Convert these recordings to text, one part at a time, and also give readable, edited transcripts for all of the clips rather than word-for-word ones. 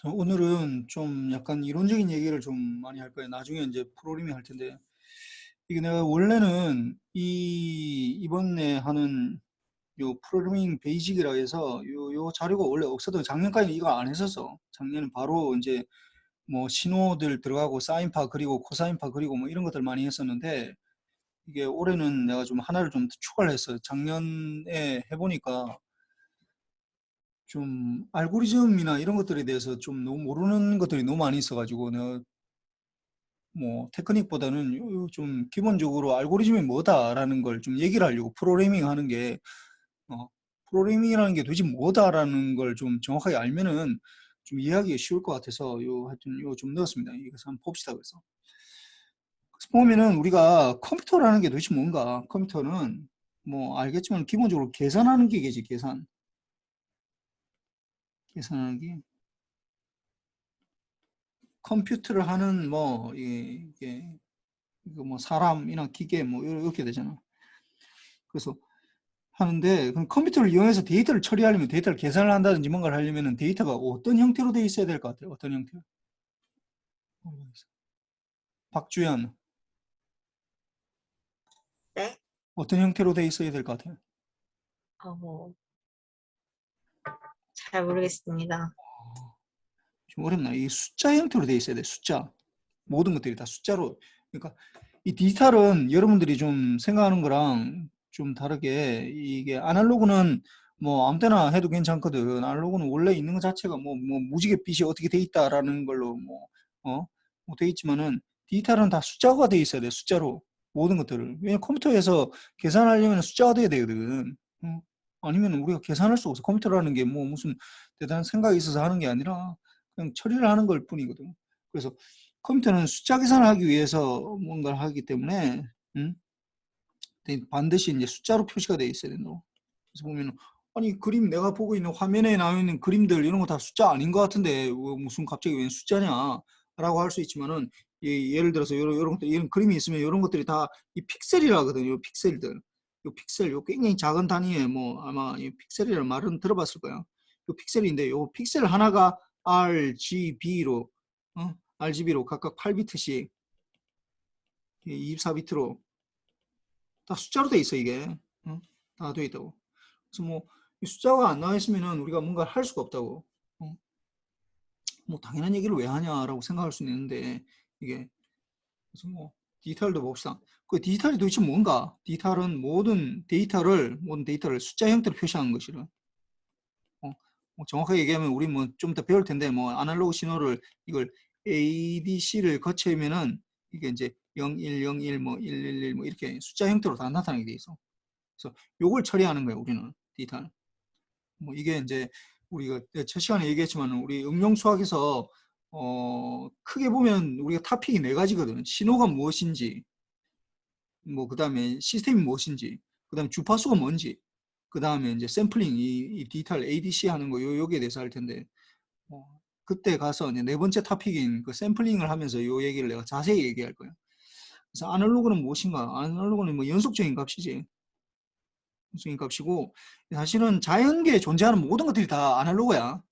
오늘은 좀 약간 이론적인 얘기를 좀 많이 할 거예요. 나중에 이제 프로그래밍 할 텐데. 이게 내가 원래는 이번에 하는 요 프로그래밍 베이직이라 해서 요 자료가 원래 없어도 작년까지는 이거 안 했었어. 작년은 바로 이제 뭐 신호들 들어가고 사인파 그리고 코사인파 그리고 뭐 이런 것들 많이 했었는데 이게 올해는 내가 좀 하나를 좀 추가를 했어요. 작년에 해보니까 좀 알고리즘이나 이런 것들에 대해서 좀 너무 모르는 것들이 너무 많이 있어가지고 내가 뭐 테크닉보다는 좀 기본적으로 알고리즘이 뭐다라는 걸 좀 얘기를 하려고 프로그래밍 하는 게 어, 프로그래밍이라는 게 도대체 뭐다라는 걸 좀 정확하게 알면은 좀 이해하기가 쉬울 것 같아서 하여튼 요 좀 넣었습니다. 이거 한번 봅시다. 그래서 보면은 우리가 컴퓨터라는 게 도대체 뭔가, 컴퓨터는 뭐 알겠지만 기본적으로 계산하는 기계지. 계산하는 기 컴퓨터를 하는 뭐 이거 뭐 사람이나 기계 뭐 이렇게 되잖아. 그래서 하는데, 그럼 컴퓨터를 이용해서 데이터를 처리하려면, 데이터를 계산을 한다든지 뭔가를 하려면 데이터가 어떤 형태로 돼 있어야 될 것 같아요? 어떤 형태? 박주연, 네? 어떤 형태로 돼 있어야 될 것 같아요? 뭐, 잘 모르겠습니다. 좀 어렵나? 이 숫자 형태로 돼 있어야 돼. 숫자. 모든 것들이 다 숫자로. 그러니까 이 디지털은 여러분들이 좀 생각하는 거랑 좀 다르게, 이게 아날로그는 뭐 아무 때나 해도 괜찮거든. 아날로그는 원래 있는 것 자체가 뭐 무지갯빛이 어떻게 돼 있다라는 걸로 돼 있지만은, 디지털은 다 숫자가 돼 있어야 돼. 숫자로. 모든 것들을. 왜냐면 컴퓨터에서 계산하려면 숫자가 돼야 되거든. 아니면 우리가 계산할 수 없어. 컴퓨터라는 게 뭐 무슨 대단한 생각이 있어서 하는 게 아니라 그냥 처리를 하는 걸 뿐이거든. 그래서 컴퓨터는 숫자 계산을 하기 위해서 뭔가를 하기 때문에 음? 반드시 이제 숫자로 표시가 되어 있어야 된다고. 그래서 보면, 아니 그림, 내가 보고 있는 화면에 나와 있는 그림들 이런 거 다 숫자 아닌 것 같은데 왜 무슨 갑자기 웬 숫자냐라고 할 수 있지만은, 예를 들어서 이런 것들, 이런 그림이 있으면 이런 것들이 다 이 픽셀이라 하거든요. 픽셀들. 요 픽셀, 요 굉장히 작은 단위의, 뭐 아마 이 픽셀이라는 말은 들어봤을 거야. 요 픽셀인데, 요 픽셀 하나가 RGB로 RGB로 각각 8비트씩 24비트로 다 숫자로 돼 있어 이게. 다 돼 있다고. 그래서 뭐 숫자가 안 나와 있으면은 우리가 뭔가를 할 수가 없다고. 어? 뭐 당연한 얘기를 왜 하냐라고 생각할 수는 있는데, 이게, 그래서 뭐 디지털도 봅시다. 그 디지털이 도대체 뭔가? 디지털은 모든 데이터를 숫자 형태로 표시하는 것이라. 뭐 정확하게 얘기하면 우리 뭐 좀 더 배울 텐데, 뭐 아날로그 신호를 이걸 ADC를 거치면은 이게 이제 0101 뭐 111 뭐 이렇게 숫자 형태로 다 나타나게 돼 있어. 그래서 요걸 처리하는 거예요, 우리는 디지털. 뭐 이게 이제 우리가 첫 시간에 얘기했지만, 우리 응용 수학에서 크게 보면 우리가 토픽이 네 가지거든. 신호가 무엇인지, 뭐 그다음에 시스템이 무엇인지, 그다음에 주파수가 뭔지, 그다음에 이제 샘플링, 이 디지털 ADC 하는 거 요기에 대해서 할 텐데, 그때 가서 이제 네 번째 토픽인 그 샘플링을 하면서 요 얘기를 내가 자세히 얘기할 거야. 그래서 아날로그는 무엇인가? 아날로그는 뭐 연속적인 값이지. 연속적인 값이고, 사실은 자연계에 존재하는 모든 것들이 다 아날로그야.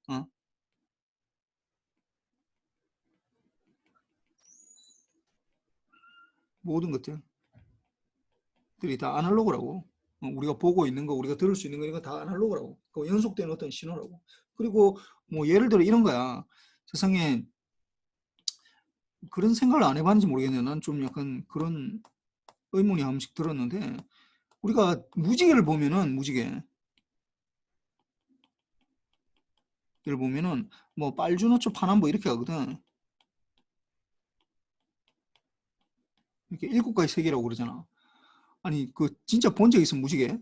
모든 것들이 다 아날로그라고. 우리가 보고 있는 거, 우리가 들을 수 있는 거, 이거 다 아날로그라고. 그 연속된 어떤 신호라고. 그리고 뭐 예를 들어 이런 거야. 세상에, 그런 생각을 안 해봤는지 모르겠네. 난 좀 약간 그런 의문이 한 번씩 들었는데, 우리가 무지개를 보면은, 무지개를 보면은 뭐 빨주노초 파남보 이렇게 하거든. 이렇게 일곱 가지 색이라고 그러잖아. 아니 그 진짜 본 적 있어, 무지개?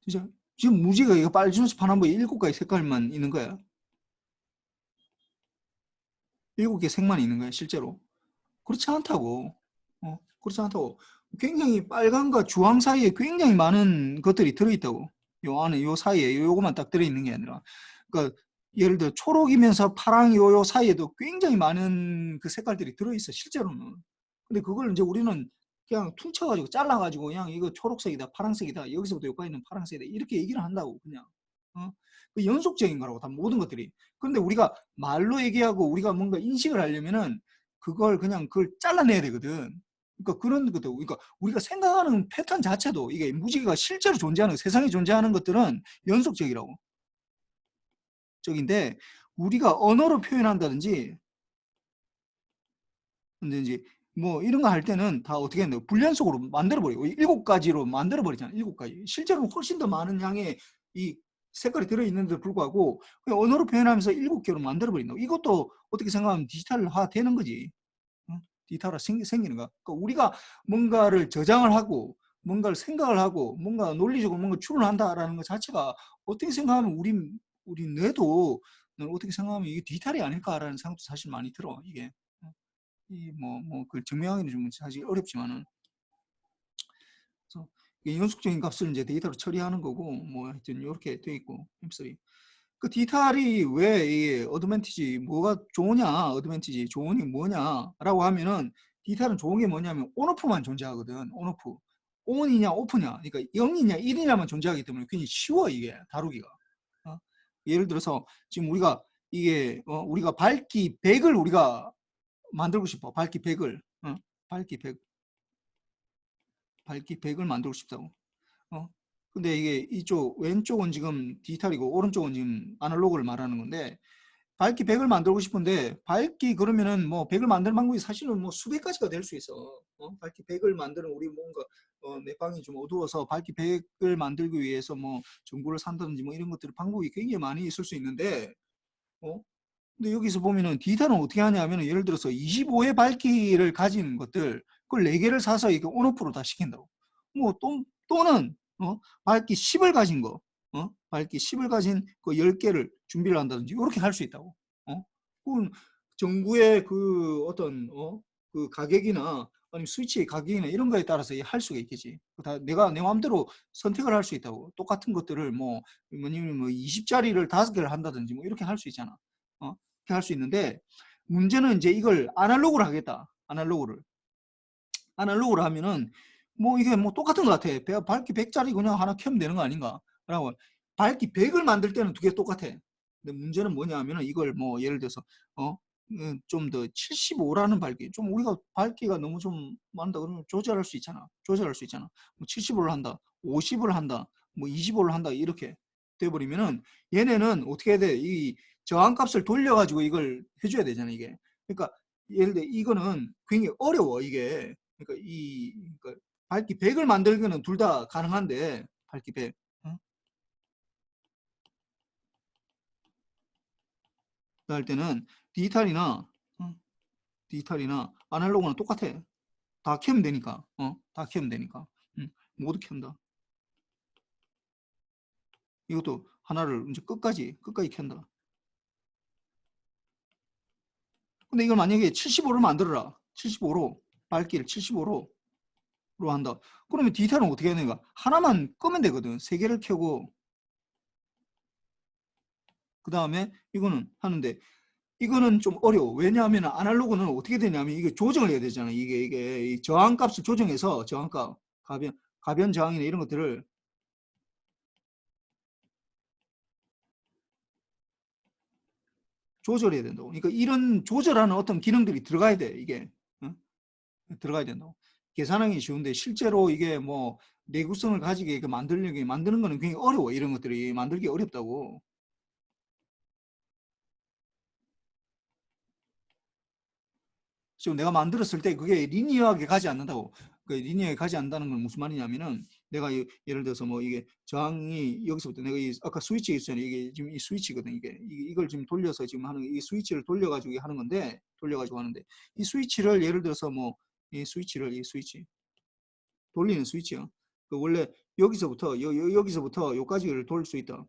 진짜 지금 무지개가 이거 빨주노초 파남보 일곱 가지 색깔만 있는 거야. 일곱 개 색만 있는 거야 실제로. 그렇지 않다고. 그렇지 않다고. 굉장히 빨강과 주황 사이에 굉장히 많은 것들이 들어있다고. 요 안에, 요 사이에, 요거만 딱 들어있는 게 아니라. 그러니까, 예를 들어, 초록이면서 파랑 요 사이에도 굉장히 많은 그 색깔들이 들어있어, 실제로는. 근데 그걸 이제 우리는 그냥 퉁쳐가지고, 잘라가지고, 그냥 이거 초록색이다, 파란색이다, 여기서부터 여기까지는 파란색이다, 이렇게 얘기를 한다고, 그냥. 그 연속적인 거라고 다 모든 것들이. 그런데 우리가 말로 얘기하고 우리가 뭔가 인식을 하려면은 그걸 그냥 그걸 잘라내야 되거든. 그러니까 그런 것도 그러니까 우리가 생각하는 패턴 자체도 이게 무지개가 실제로 존재하는 세상에 존재하는 것들은 연속적이라고. 적인데 우리가 언어로 표현한다든지 근데 이제 뭐 이런 거 할 때는 다 어떻게 했나요? 불연속으로 만들어 버리고 7가지로 만들어 버리잖아요. 7가지. 실제로는 훨씬 더 많은 양의 이 색깔이 들어 있는데도 불구하고 그냥 언어로 표현하면서 7개로 만들어 버린다고. 이것도 어떻게 생각하면 디지털화 되는 거지. 디지털화 생기는 거. 그러니까 우리가 뭔가를 저장을 하고 뭔가를 생각을 하고 뭔가 논리적으로 뭔가 추론한다라는 것 자체가 어떻게 생각하면 우리 뇌도 어떻게 생각하면 이게 디지털이 아닐까라는 생각도 사실 많이 들어. 이게. 그걸 증명하기는 좀 사실 어렵지만은. 그래서 연속적인 값을 이제 데이터로 처리하는 거고, 뭐 하여튼 이렇게 돼 있고, 햄스리. 그 디지털이 왜 이 어드밴티지, 뭐가 좋으냐, 어드밴티지, 좋으니 뭐냐라고 하면은 디지털은 좋은 게 뭐냐면 온오프만 존재하거든, 온오프. 온이냐, 오프냐, 그러니까 0이냐, 1이냐만 존재하기 때문에 굉장히 쉬워, 이게, 다루기가. 어? 예를 들어서 지금 우리가 이게, 우리가 밝기 100을 우리가 만들고 싶어. 밝기 100을. 밝기 100. 밝기 100을 만들고 싶다고. 근데 이게 이쪽 왼쪽은 지금 디지털이고 오른쪽은 지금 아날로그를 말하는 건데 밝기 100을 만들고 싶은데 밝기 그러면은 뭐 100을 만드는 방법이 사실은 뭐 수백 가지가 될 수 있어. 밝기 100을 만드는 우리 뭔가 내 방이 좀 어두워서 밝기 100을 만들기 위해서 뭐 전구를 산다든지 뭐 이런 것들 방법이 굉장히 많이 있을 수 있는데 어? 근데 여기서 보면은 디지털은 어떻게 하냐면은 예를 들어서 25의 밝기를 가진 것들 그걸 4개를 사서 이렇게 온오프로 다 시킨다고. 뭐 또는 밝기 10을 가진 거, 밝기 10을 가진 그 10개를 준비를 한다든지 이렇게 할 수 있다고. 그건 정부의 그 어떤 그 가격이나 아니면 스위치의 가격이나 이런 거에 따라서 할 수가 있겠지. 다 내가 내 마음대로 선택을 할 수 있다고. 똑같은 것들을 뭐냐면 뭐 20짜리를 5개를 한다든지 뭐 이렇게 할 수 있잖아. 이렇게 할 수 있는데 문제는 이제 이걸 아날로그로 하겠다. 아날로그로 하면은 뭐 이게 뭐 똑같은 것 같아. 밝기 100짜리 그냥 하나 켜면 되는 거 아닌가? 라고. 밝기 100을 만들 때는 두 개 똑같아. 근데 문제는 뭐냐 하면은 이걸 뭐 예를 들어서 좀 더 75라는 밝기. 좀 우리가 밝기가 너무 좀 많다 그러면 조절할 수 있잖아. 뭐 75를 한다. 50을 한다. 뭐 25를 한다. 이렇게 돼 버리면은 얘네는 어떻게 해야 돼? 이 저항값을 돌려 가지고 이걸 해 줘야 되잖아, 이게. 그러니까 예를 들어 이거는 굉장히 어려워, 이게. 그러니까 밝기 100을 만들기는 둘 다 가능한데 밝기 100. 할 때는 디지털이나 디지털이나 아날로그는 똑같아. 다 켜면 되니까. 다 켜면 되니까. 모두 켠다. 이것도 하나를 이제 끝까지 켠다. 근데 이걸 만약에 75를 만들어라. 75로 밝기를 75로 한다. 그러면 디지털은 어떻게 해야 되는가? 하나만 끄면 되거든. 세 개를 켜고 그 다음에 이거는 하는데 이거는 좀 어려워. 왜냐하면 아날로그는 어떻게 되냐면 이게 조정을 해야 되잖아. 이게 이 저항값을 조정해서 저항값, 가변 저항이나 이런 것들을 조절해야 된다고. 그러니까 이런 조절하는 어떤 기능들이 들어가야 돼. 이게 들어가야 된다고. 계산하기 쉬운데 실제로 이게 뭐 내구성을 가지게 만드는 거는 굉장히 어려워. 이런 것들이 만들기 어렵다고. 지금 내가 만들었을 때 그게 리니어하게 가지 않는다고. 그 리니어하게 가지 않는다는 건 무슨 말이냐면은 내가 예를 들어서 뭐 이게 저항이 여기서부터 내가 아까 스위치 있잖아요. 이게 지금 이 스위치거든. 이걸 지금 돌려서 지금 하는 이 스위치를 돌려가지고 하는 건데 돌려가지고 하는데 이 스위치를 예를 들어서 뭐 이 스위치 돌리는 스위치요. 그 원래 여기서부터 여기서부터 여기까지를 돌릴 수 있다.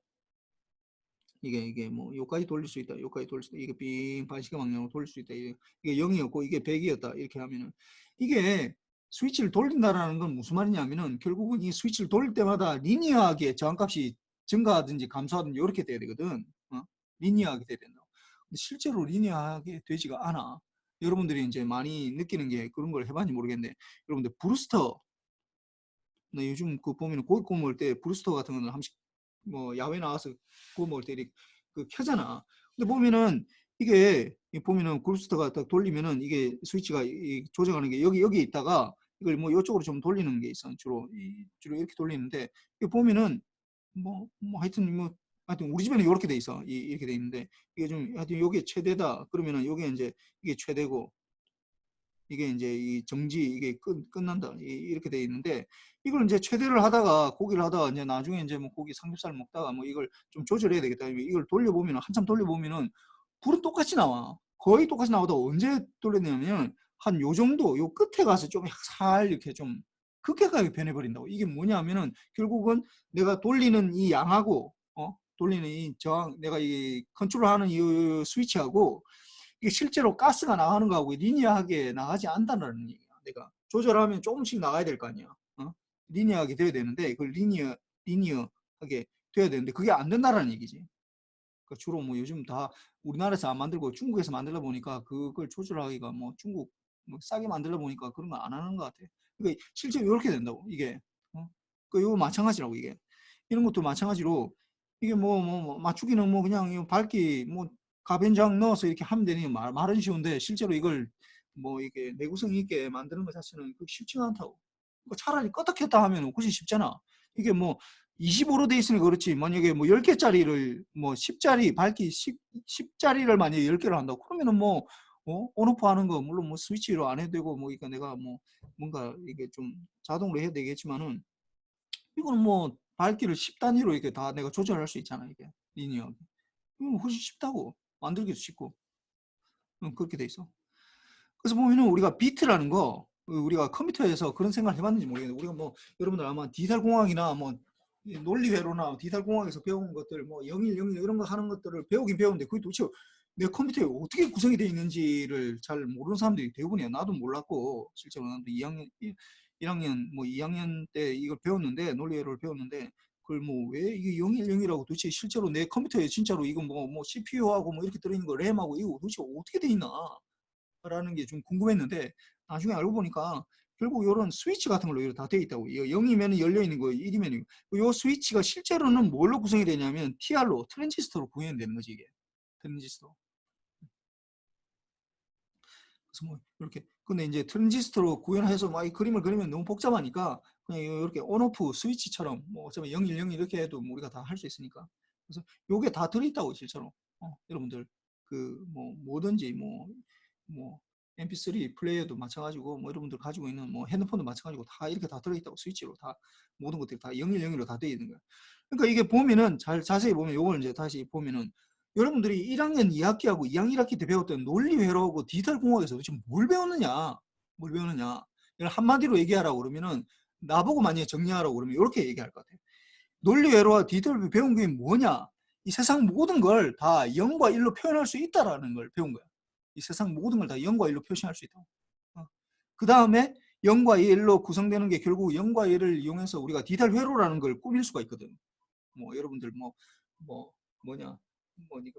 이게 뭐 요까지 돌릴 수 있다. 요까지 돌릴 수 있다. 이게 빙 반시계 방향으로 돌릴 수 있다. 이게 0이었고 이게 100이었다. 이렇게 하면은 이게 스위치를 돌린다라는 건 무슨 말이냐면은 결국은 이 스위치를 돌릴 때마다 리니어하게 저항값이 증가하든지 감소하든지 이렇게 돼야 되거든. 리니어하게 돼야 된다. 근데 실제로 리니어하게 되지가 않아. 여러분들이 이제 많이 느끼는 게 그런 걸 해봤는지 모르겠는데 여러분들 브루스터 나 요즘 그 보면 고기 구워 먹을 때 브루스터 같은 거는 한 번씩 뭐 야외 나가서 구워 먹을 때 이렇게 그 켜잖아. 근데 보면은 이게 보면은 굴스터가 딱 돌리면은 이게 스위치가 조정하는 게 여기 있다가 이걸 뭐 이쪽으로 좀 돌리는 게 있어. 주로 이렇게 돌리는데 이거 보면은 하여튼 우리 집에는 이렇게 돼 있어. 이렇게 돼 있는데 이게 좀 하여튼 요게 최대다 그러면은 요게 이제 이게 최대고 이게 이제 이 정지 이게 끝난다 이렇게 돼 있는데 이걸 이제 최대를 하다가 고기를 하다가 이제 나중에 이제 뭐 고기 삼겹살 먹다가 뭐 이걸 좀 조절해야 되겠다. 이걸 돌려보면은 한참 돌려보면은 불은 똑같이 나와. 거의 똑같이 나오다 언제 돌렸냐면 한 요 정도 요 끝에 가서 좀 살 이렇게 좀 급격하게 변해버린다고. 이게 뭐냐면은 결국은 내가 돌리는 이 양하고 돌리는 이 저항 내가 이 컨트롤하는 이 스위치하고 이게 실제로 가스가 나가는 거하고 리니어하게 나가지 않는다는 얘기야. 내가 조절하면 조금씩 나가야 될 거 아니야. 리니어하게 돼야 되는데 그걸 리니어하게 돼야 되는데 그게 안 된다는 얘기지. 그러니까 주로 뭐 요즘 다 우리나라에서 안 만들고 중국에서 만들다 보니까 그걸 조절하기가 뭐 중국 뭐 싸게 만들다 보니까 그런 거 안 하는 것 같아. 그러니까 실제로 이렇게 된다고 이게. 그 이거 마찬가지라고 이게. 이런 것도 마찬가지로 이게 뭐 맞추기는 뭐 그냥 밝기 뭐 가변장 넣어서 이렇게 하면 되니 말은 쉬운데 실제로 이걸 뭐 이게 내구성 있게 만드는 것 자체는 쉽지가 않다고. 그러니까 차라리 껐다 켰다 하면 훨씬 쉽잖아. 이게 뭐 25로 돼 있으니까 그렇지 만약에 뭐 10개짜리를 뭐 10짜리 밝기 10짜리를 만약에 10개를 한다고 그러면은 뭐 온오프 하는 거 물론 뭐 스위치로 안 해도 되고 뭐 그러니까 내가 뭐 뭔가 이게 좀 자동으로 해야 되겠지만은 이거는 뭐 밝기를 10단위로 이렇게 다 내가 조절할 수 있잖아 이게 리니어. 이건 훨씬 쉽다고 만들기도 쉽고 그렇게 돼 있어. 그래서 보면은 우리가 비트라는 거 우리가 컴퓨터에서 그런 생각을 해봤는지 모르겠는데 우리가 뭐 여러분들 아마 디지털공학이나 뭐 논리회로나 디지털공학에서 배운 것들 뭐 0101 이런 거 하는 것들을 배우긴 배우는데 그게 도대체 내 컴퓨터에 어떻게 구성이 되어 있는지를 잘 모르는 사람들이 대부분이야. 나도 몰랐고 실제로 나도 1학년 뭐 2학년 때 이걸 배웠는데 논리회로를 배웠는데 그걸 뭐 왜 이게 010이라고 도대체 실제로 내 컴퓨터에 진짜로 이거 뭐 CPU하고 뭐 이렇게 들어있는 거 램하고 이거 도대체 어떻게 돼 있나 라는 게 좀 궁금했는데 나중에 알고 보니까 결국 이런 스위치 같은 걸로 다 되어 있다고. 0이면 열려 있는 거, 1이면 이 스위치가 실제로는 뭘로 구성이 되냐면 TR로 트랜지스터로 구성이 되는 거지 이게. 트랜지스터. 그래서 뭐 이렇게 근데 이제 트랜지스터로 구현해서 막 이 그림을 그리면 너무 복잡하니까 그냥 이렇게 온오프 스위치처럼 뭐 어쩌면 010 이렇게 해도 뭐 우리가 다 할 수 있으니까. 그래서 요게 다 들어있다고 실제로. 여러분들 그 뭐 뭐든지 뭐 MP3 플레이어도 마찬가지고 뭐 여러분들 가지고 있는 뭐 핸드폰도 마찬가지고 다 이렇게 다 들어있다고 스위치로 다 모든 것들이 다 010으로 다 되어 있는 거야. 그러니까 이게 보면은 자세히 보면 요걸 이제 다시 보면은 여러분들이 1학년 2학기하고 2학년 1학기 때 배웠던 논리회로하고 디지털공학에서 도대체 뭘 배웠느냐? 뭘 배웠느냐? 이걸 한마디로 얘기하라고 그러면은 나보고 만약에 정리하라고 그러면 이렇게 얘기할 것 같아요. 논리회로와 디지털 배운 게 뭐냐? 이 세상 모든 걸 다 0과 1로 표현할 수 있다라는 걸 배운 거야. 이 세상 모든 걸 다 0과 1로 표현할 수 있다고. 그 다음에 0과 1로 구성되는 게 결국 0과 1을 이용해서 우리가 디지털 회로라는 걸 꾸밀 수가 있거든. 뭐 여러분들 뭐 뭐냐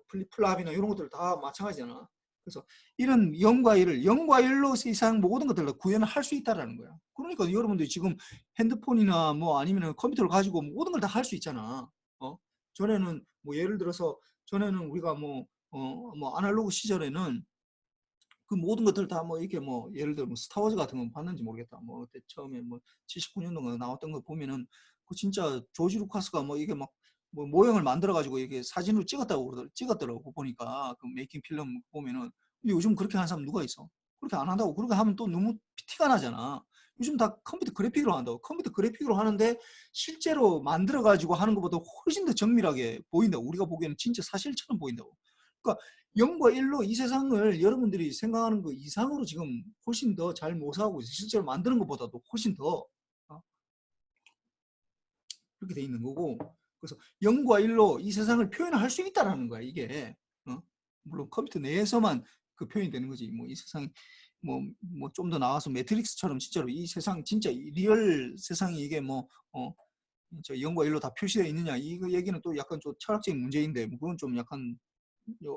플립플랍이나 이런 것들 다 마찬가지잖아. 그래서 이런 0과 1을 0과 1로 이상 모든 것들을 다 구현을 할 수 있다라는 거야. 그러니까 여러분들이 지금 핸드폰이나 뭐 아니면 컴퓨터를 가지고 모든 걸 다 할 수 있잖아. 전에는 뭐 예를 들어서 전에는 우리가 뭐 아날로그 시절에는 그 모든 것들 다 뭐 이렇게 뭐 예를 들어 뭐 스타워즈 같은 거 봤는지 모르겠다. 뭐 그때 처음에 뭐 79년도가 나왔던 거 보면은 그 진짜 조지 루카스가 뭐 이게 막 뭐 모형을 만들어 가지고 이게 사진으로 찍었더라고 보니까 그 메이킹 필름 보면은 근데 요즘 그렇게 하는 사람 누가 있어? 그렇게 안 한다고. 그렇게 하면 또 너무 티가 나잖아. 요즘 다 컴퓨터 그래픽으로 한다고. 컴퓨터 그래픽으로 하는데 실제로 만들어 가지고 하는 것보다 훨씬 더 정밀하게 보인다고. 우리가 보기에는 진짜 사실처럼 보인다고. 그러니까 0과 1로 이 세상을 여러분들이 생각하는 그 이상으로 지금 훨씬 더 잘 모사하고 실제로 만드는 것보다도 훨씬 더 그렇게 돼 있는 거고 그래서 0과 1로 이 세상을 표현할 수 있다라는 거야 이게 물론 컴퓨터 내에서만 그 표현이 되는 거지 뭐 이 세상이 뭐 좀 더 나와서 매트릭스처럼 진짜로 이 세상 진짜 리얼 세상이 이게 저 0과 1로 다 표시되어 있느냐 이 얘기는 또 약간 좀 철학적인 문제인데 뭐 그건 좀 약간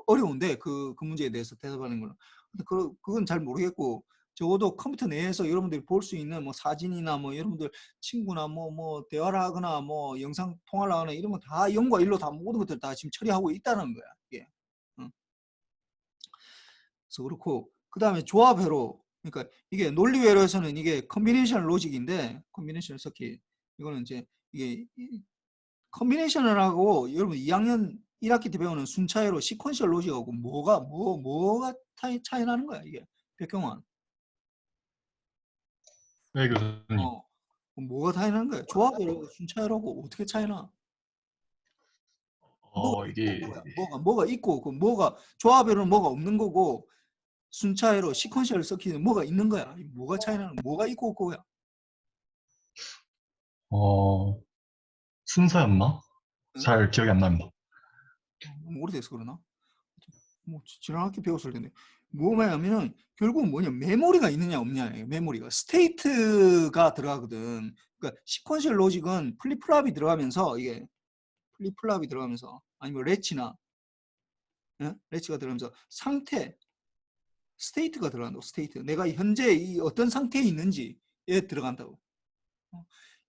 어려운데 그 문제에 대해서 대답하는 거는 근데 그건 잘 모르겠고 적어도 컴퓨터 내에서 여러분들이 볼 수 있는 뭐 사진이나 뭐 여러분들 친구나 뭐 대화를 하거나 뭐 영상 통화를 하거나 이런 거 다 0과 1로 다 모든 것들 다 지금 처리하고 있다는 거야. 이게. 그래서 그렇고 그 다음에 조합회로, 그러니까 이게 논리회로에서는 이게 컨비네이션 로직인데, 컨비네이션 서킷, 이거는 이제 이게 컨비네이션을 하고 여러분 2학년 1학기 때 배우는 순차회로 시퀀셜 로직하고 뭐가 차이 나는 거야 이게. 백경환. 네, 교수님. 뭐가 차이 나는 거야? 조합회로 순차회로고 어떻게 차이 나? 이게 뭐가 있고 그 뭐가 조합회로는 뭐가 없는 거고, 순차회로 시퀀셜 서킷은 뭐가 있는 거야. 뭐가 차이 나는 거야? 뭐가 있고 없고야. 순서였나? 잘 기억이 안 납니다. 너무 오래돼서 그러나? 뭐 지난 학기 배웠을 텐데. 뭐냐면은 결국은 뭐냐, 메모리가 있느냐 없느냐. 메모리가 스테이트가 들어가거든. 그러니까 시퀀셜 로직은 플립플랍이 들어가면서, 이게 플립플랍이 들어가면서 아니면 레치나, 예? 레치가 들어가면서 상태, 스테이트가 들어간다고. 스테이트, 내가 현재 이 어떤 상태에 있는지에 들어간다고.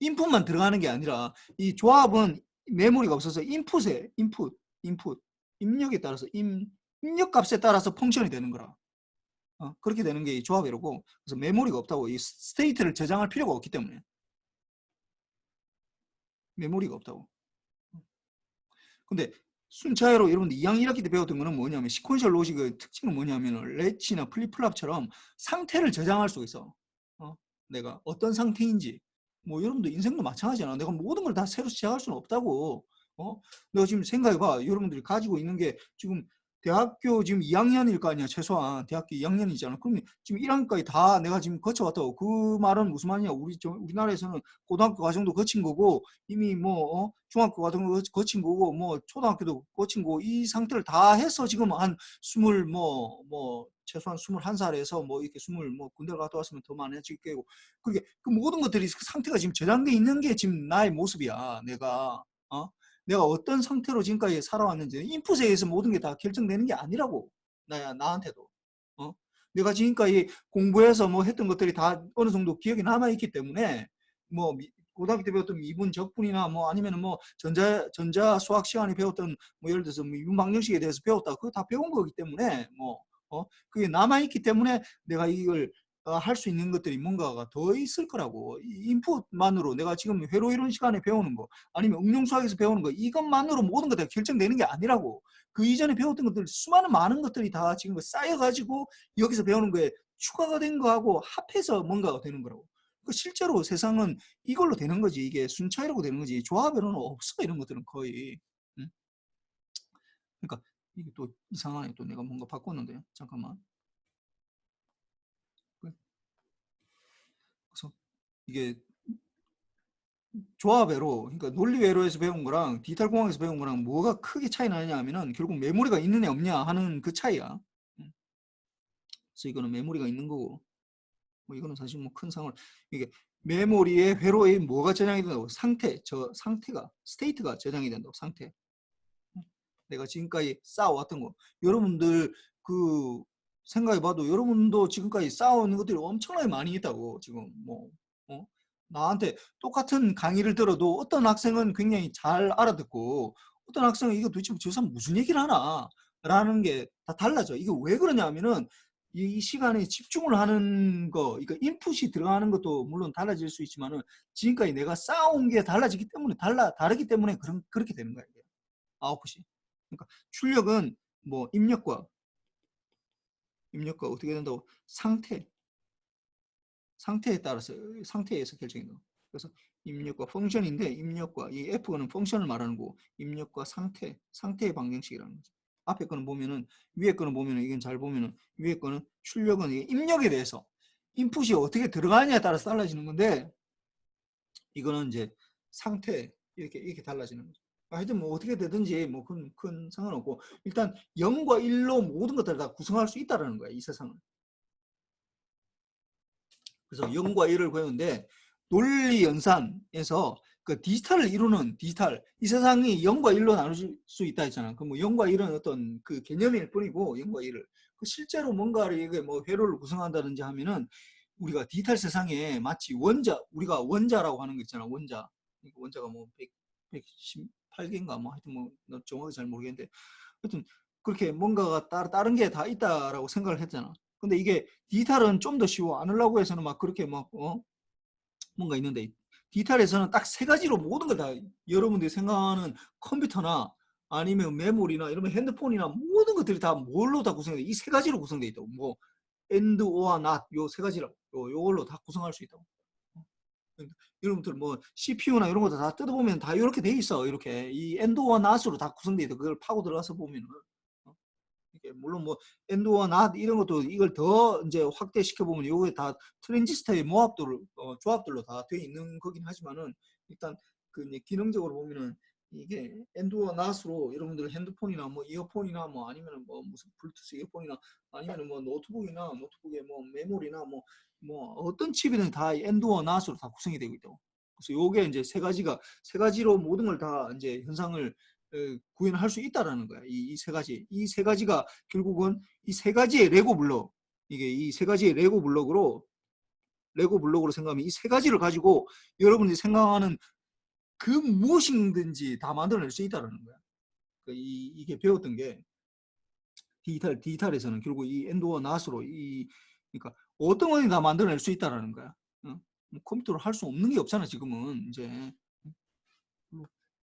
인풋만 들어가는 게 아니라 이 조합은 메모리가 없어서 인풋 입력에 따라서 입력 값에 따라서 펑션이 되는 거라. 그렇게 되는 게 이 조합회로고, 그래서 메모리가 없다고. 이 스테이트를 저장할 필요가 없기 때문에 메모리가 없다고. 근데 순차회로 여러분들 2학년 1학기 때 배웠던 거는 뭐냐면, 시퀀셜 로직의 특징은 뭐냐면 레치나 플립플랍처럼 상태를 저장할 수가 있어. 내가 어떤 상태인지. 뭐 여러분들 인생도 마찬가지잖아. 내가 모든 걸 다 새로 시작할 수는 없다고. 내가 지금 생각해봐. 여러분들이 가지고 있는 게 지금 대학교 지금 2학년일 거 아니야. 최소한 대학교 2학년이잖아. 그러면 지금 1학년까지 다 내가 지금 거쳐왔다고. 그 말은 무슨 말이냐. 우리나라에서는 고등학교 과정도 거친 거고, 이미 뭐 중학교 과정도 거친 거고, 뭐 초등학교도 거친 거고, 이 상태를 다 해서 지금 한 최소한 21살에서 뭐 이렇게 군대를 갔다 왔으면 더 많아지겠고, 그게 그 모든 것들이 그 상태가 지금 저장돼 있는 게 지금 나의 모습이야. 내가 어떤 상태로 지금까지 살아왔는지 인풋에 의해서 모든 게 다 결정되는 게 아니라고. 나한테도. 내가 지금까지 공부해서 뭐 했던 것들이 다 어느 정도 기억이 남아있기 때문에, 뭐 고등학교 때 배웠던 미분 적분이나 뭐 아니면은 뭐 전자 수학 시간에 배웠던 뭐 예를 들어서 뭐 이분방정식에 대해서 배웠다. 그거 다 배운 거기 때문에 그게 남아있기 때문에 내가 이걸 할 수 있는 것들이 뭔가가 더 있을 거라고. 인풋만으로 내가 지금 회로 이론 시간에 배우는 거, 아니면 응용 수학에서 배우는 거, 이것만으로 모든 것들이 결정되는 게 아니라고. 그 이전에 배웠던 것들, 수많은 많은 것들이 다 지금 쌓여가지고 여기서 배우는 거에 추가가 된 거하고 합해서 뭔가가 되는 거라고. 실제로 세상은 이걸로 되는 거지. 이게 순차이라고 되는 거지. 조합으로는 없어. 이런 것들은 거의. 응? 그러니까 이게 또 이상하네. 또 내가 뭔가 바꿨는데 잠깐만. 그래서 이게 조합회로, 그러니까 논리회로에서 배운 거랑 디지털 공학에서 배운 거랑 뭐가 크게 차이 나느냐 하면은 결국 메모리가 있느냐 없냐 하는 그 차이야. 그래서 이거는 메모리가 있는 거고, 뭐 이거는 사실 뭐 큰 상을, 이게 메모리에 회로에 뭐가 저장이 된다고? 상태가, 스테이트가 저장이 된다고. 상태. 내가 지금까지 쌓아왔던 거. 여러분들 그 생각해봐도 여러분도 지금까지 쌓아오는 것들이 엄청나게 많이 있다고. 지금 나한테 똑같은 강의를 들어도 어떤 학생은 굉장히 잘 알아듣고, 어떤 학생은 이거 도대체 저 사람 무슨 얘기를 하나 라는 게 다 달라져. 이게 왜 그러냐 하면은 이 시간에 집중을 하는 거, 그러니까 인풋이 들어가는 것도 물론 달라질 수 있지만은 지금까지 내가 쌓아온 게 달라지기 때문에 다르기 때문에 그렇게 되는 거야. 이게. 아웃풋이. 그러니까 출력은 뭐 입력과 어떻게 된다고? 상태에 따라서, 상태에서 결정이 나. 그래서 입력과 펑션인데, 입력과 이 F는 펑션을 말하는 거고, 입력과 상태의 방정식이라는 거죠. 앞에 거는 보면은, 위에 거는 보면은, 이건 잘 보면은 위에 거는 출력은 입력에 대해서 인풋이 어떻게 들어가느냐에 따라서 달라지는 건데, 이거는 이제 상태 이렇게 달라지는 거죠. 하여튼 뭐 어떻게 되든지 뭐 큰 상관없고, 일단 0과 1로 모든 것들을 다 구성할 수 있다는 거야, 이 세상은. 그래서 0과 1을 배우는데, 논리 연산에서 그 디지털을 이루는 디지털 이 세상이 0과 1로 나눌 수 있다 했잖아. 그 뭐 0과 1은 어떤 그 개념일 뿐이고 0과 1을 그 실제로 뭔가를 이게 뭐 회로를 구성한다든지 하면은 우리가 디지털 세상에 마치 원자 우리가 원자라고 하는 거 있잖아. 원자 원자가 뭐 118개인가 뭐 하여튼 뭐 정확히 잘 모르겠는데 하여튼 그렇게 뭔가가 다른 게 다 있다라고 생각을 했잖아. 근데 이게 디지털은 좀 더 쉬워. 안 하려고 해서는 막 그렇게 막 뭔가 있는데 디지털에서는 딱 세 가지로 모든 걸 다 여러분들이 생각하는 컴퓨터나 아니면 메모리나 이러면 핸드폰이나 모든 것들이 다 뭘로 다 구성돼? 이 세 가지로 구성돼 있다고. 뭐 and, or, not 요 세 가지라고. 요걸로 다 구성할 수 있다고. 여러분들 뭐 CPU나 이런 것도 다 뜯어보면 다 이렇게 돼 있어. 이렇게 이 and, or, not으로 다 구성돼 있어. 그걸 파고 들어가서 보면은 이게 물론 뭐 엔드와 not 이런 것도 이걸 더 이제 확대시켜 보면 요게 다 트랜지스터의 모합도를 조합들로 다 되어 있는 거긴 하지만은 일단 그 이제 기능적으로 보면은 이게 엔드와 not으로 여러분들 핸드폰이나 뭐 이어폰이나 뭐 아니면은 뭐 무슨 블루투스 이어폰이나 아니면은 뭐 노트북이나 노트북에 뭐 메모리나 뭐 어떤 칩이든 다 엔드와 not으로 다 구성이 되고 있다고. 그래서 요게 이제 세 가지로 모든 걸 다 이제 현상을 구현할 수 있다라는 거야. 이 세 가지. 이 세 가지가 결국은 이 세 가지의 레고 블록. 이게 이 세 가지의 레고 블록으로 생각하면 이 세 가지를 가지고 여러분들이 생각하는 그 무엇이든지 다 만들어낼 수 있다라는 거야. 그러니까 이게 배웠던 게 디지털에서는 결국 이 엔도어 낫으로 그러니까 어떤 거든 다 만들어낼 수 있다라는 거야. 뭐 컴퓨터로 할 수 없는 게 없잖아 지금은 이제.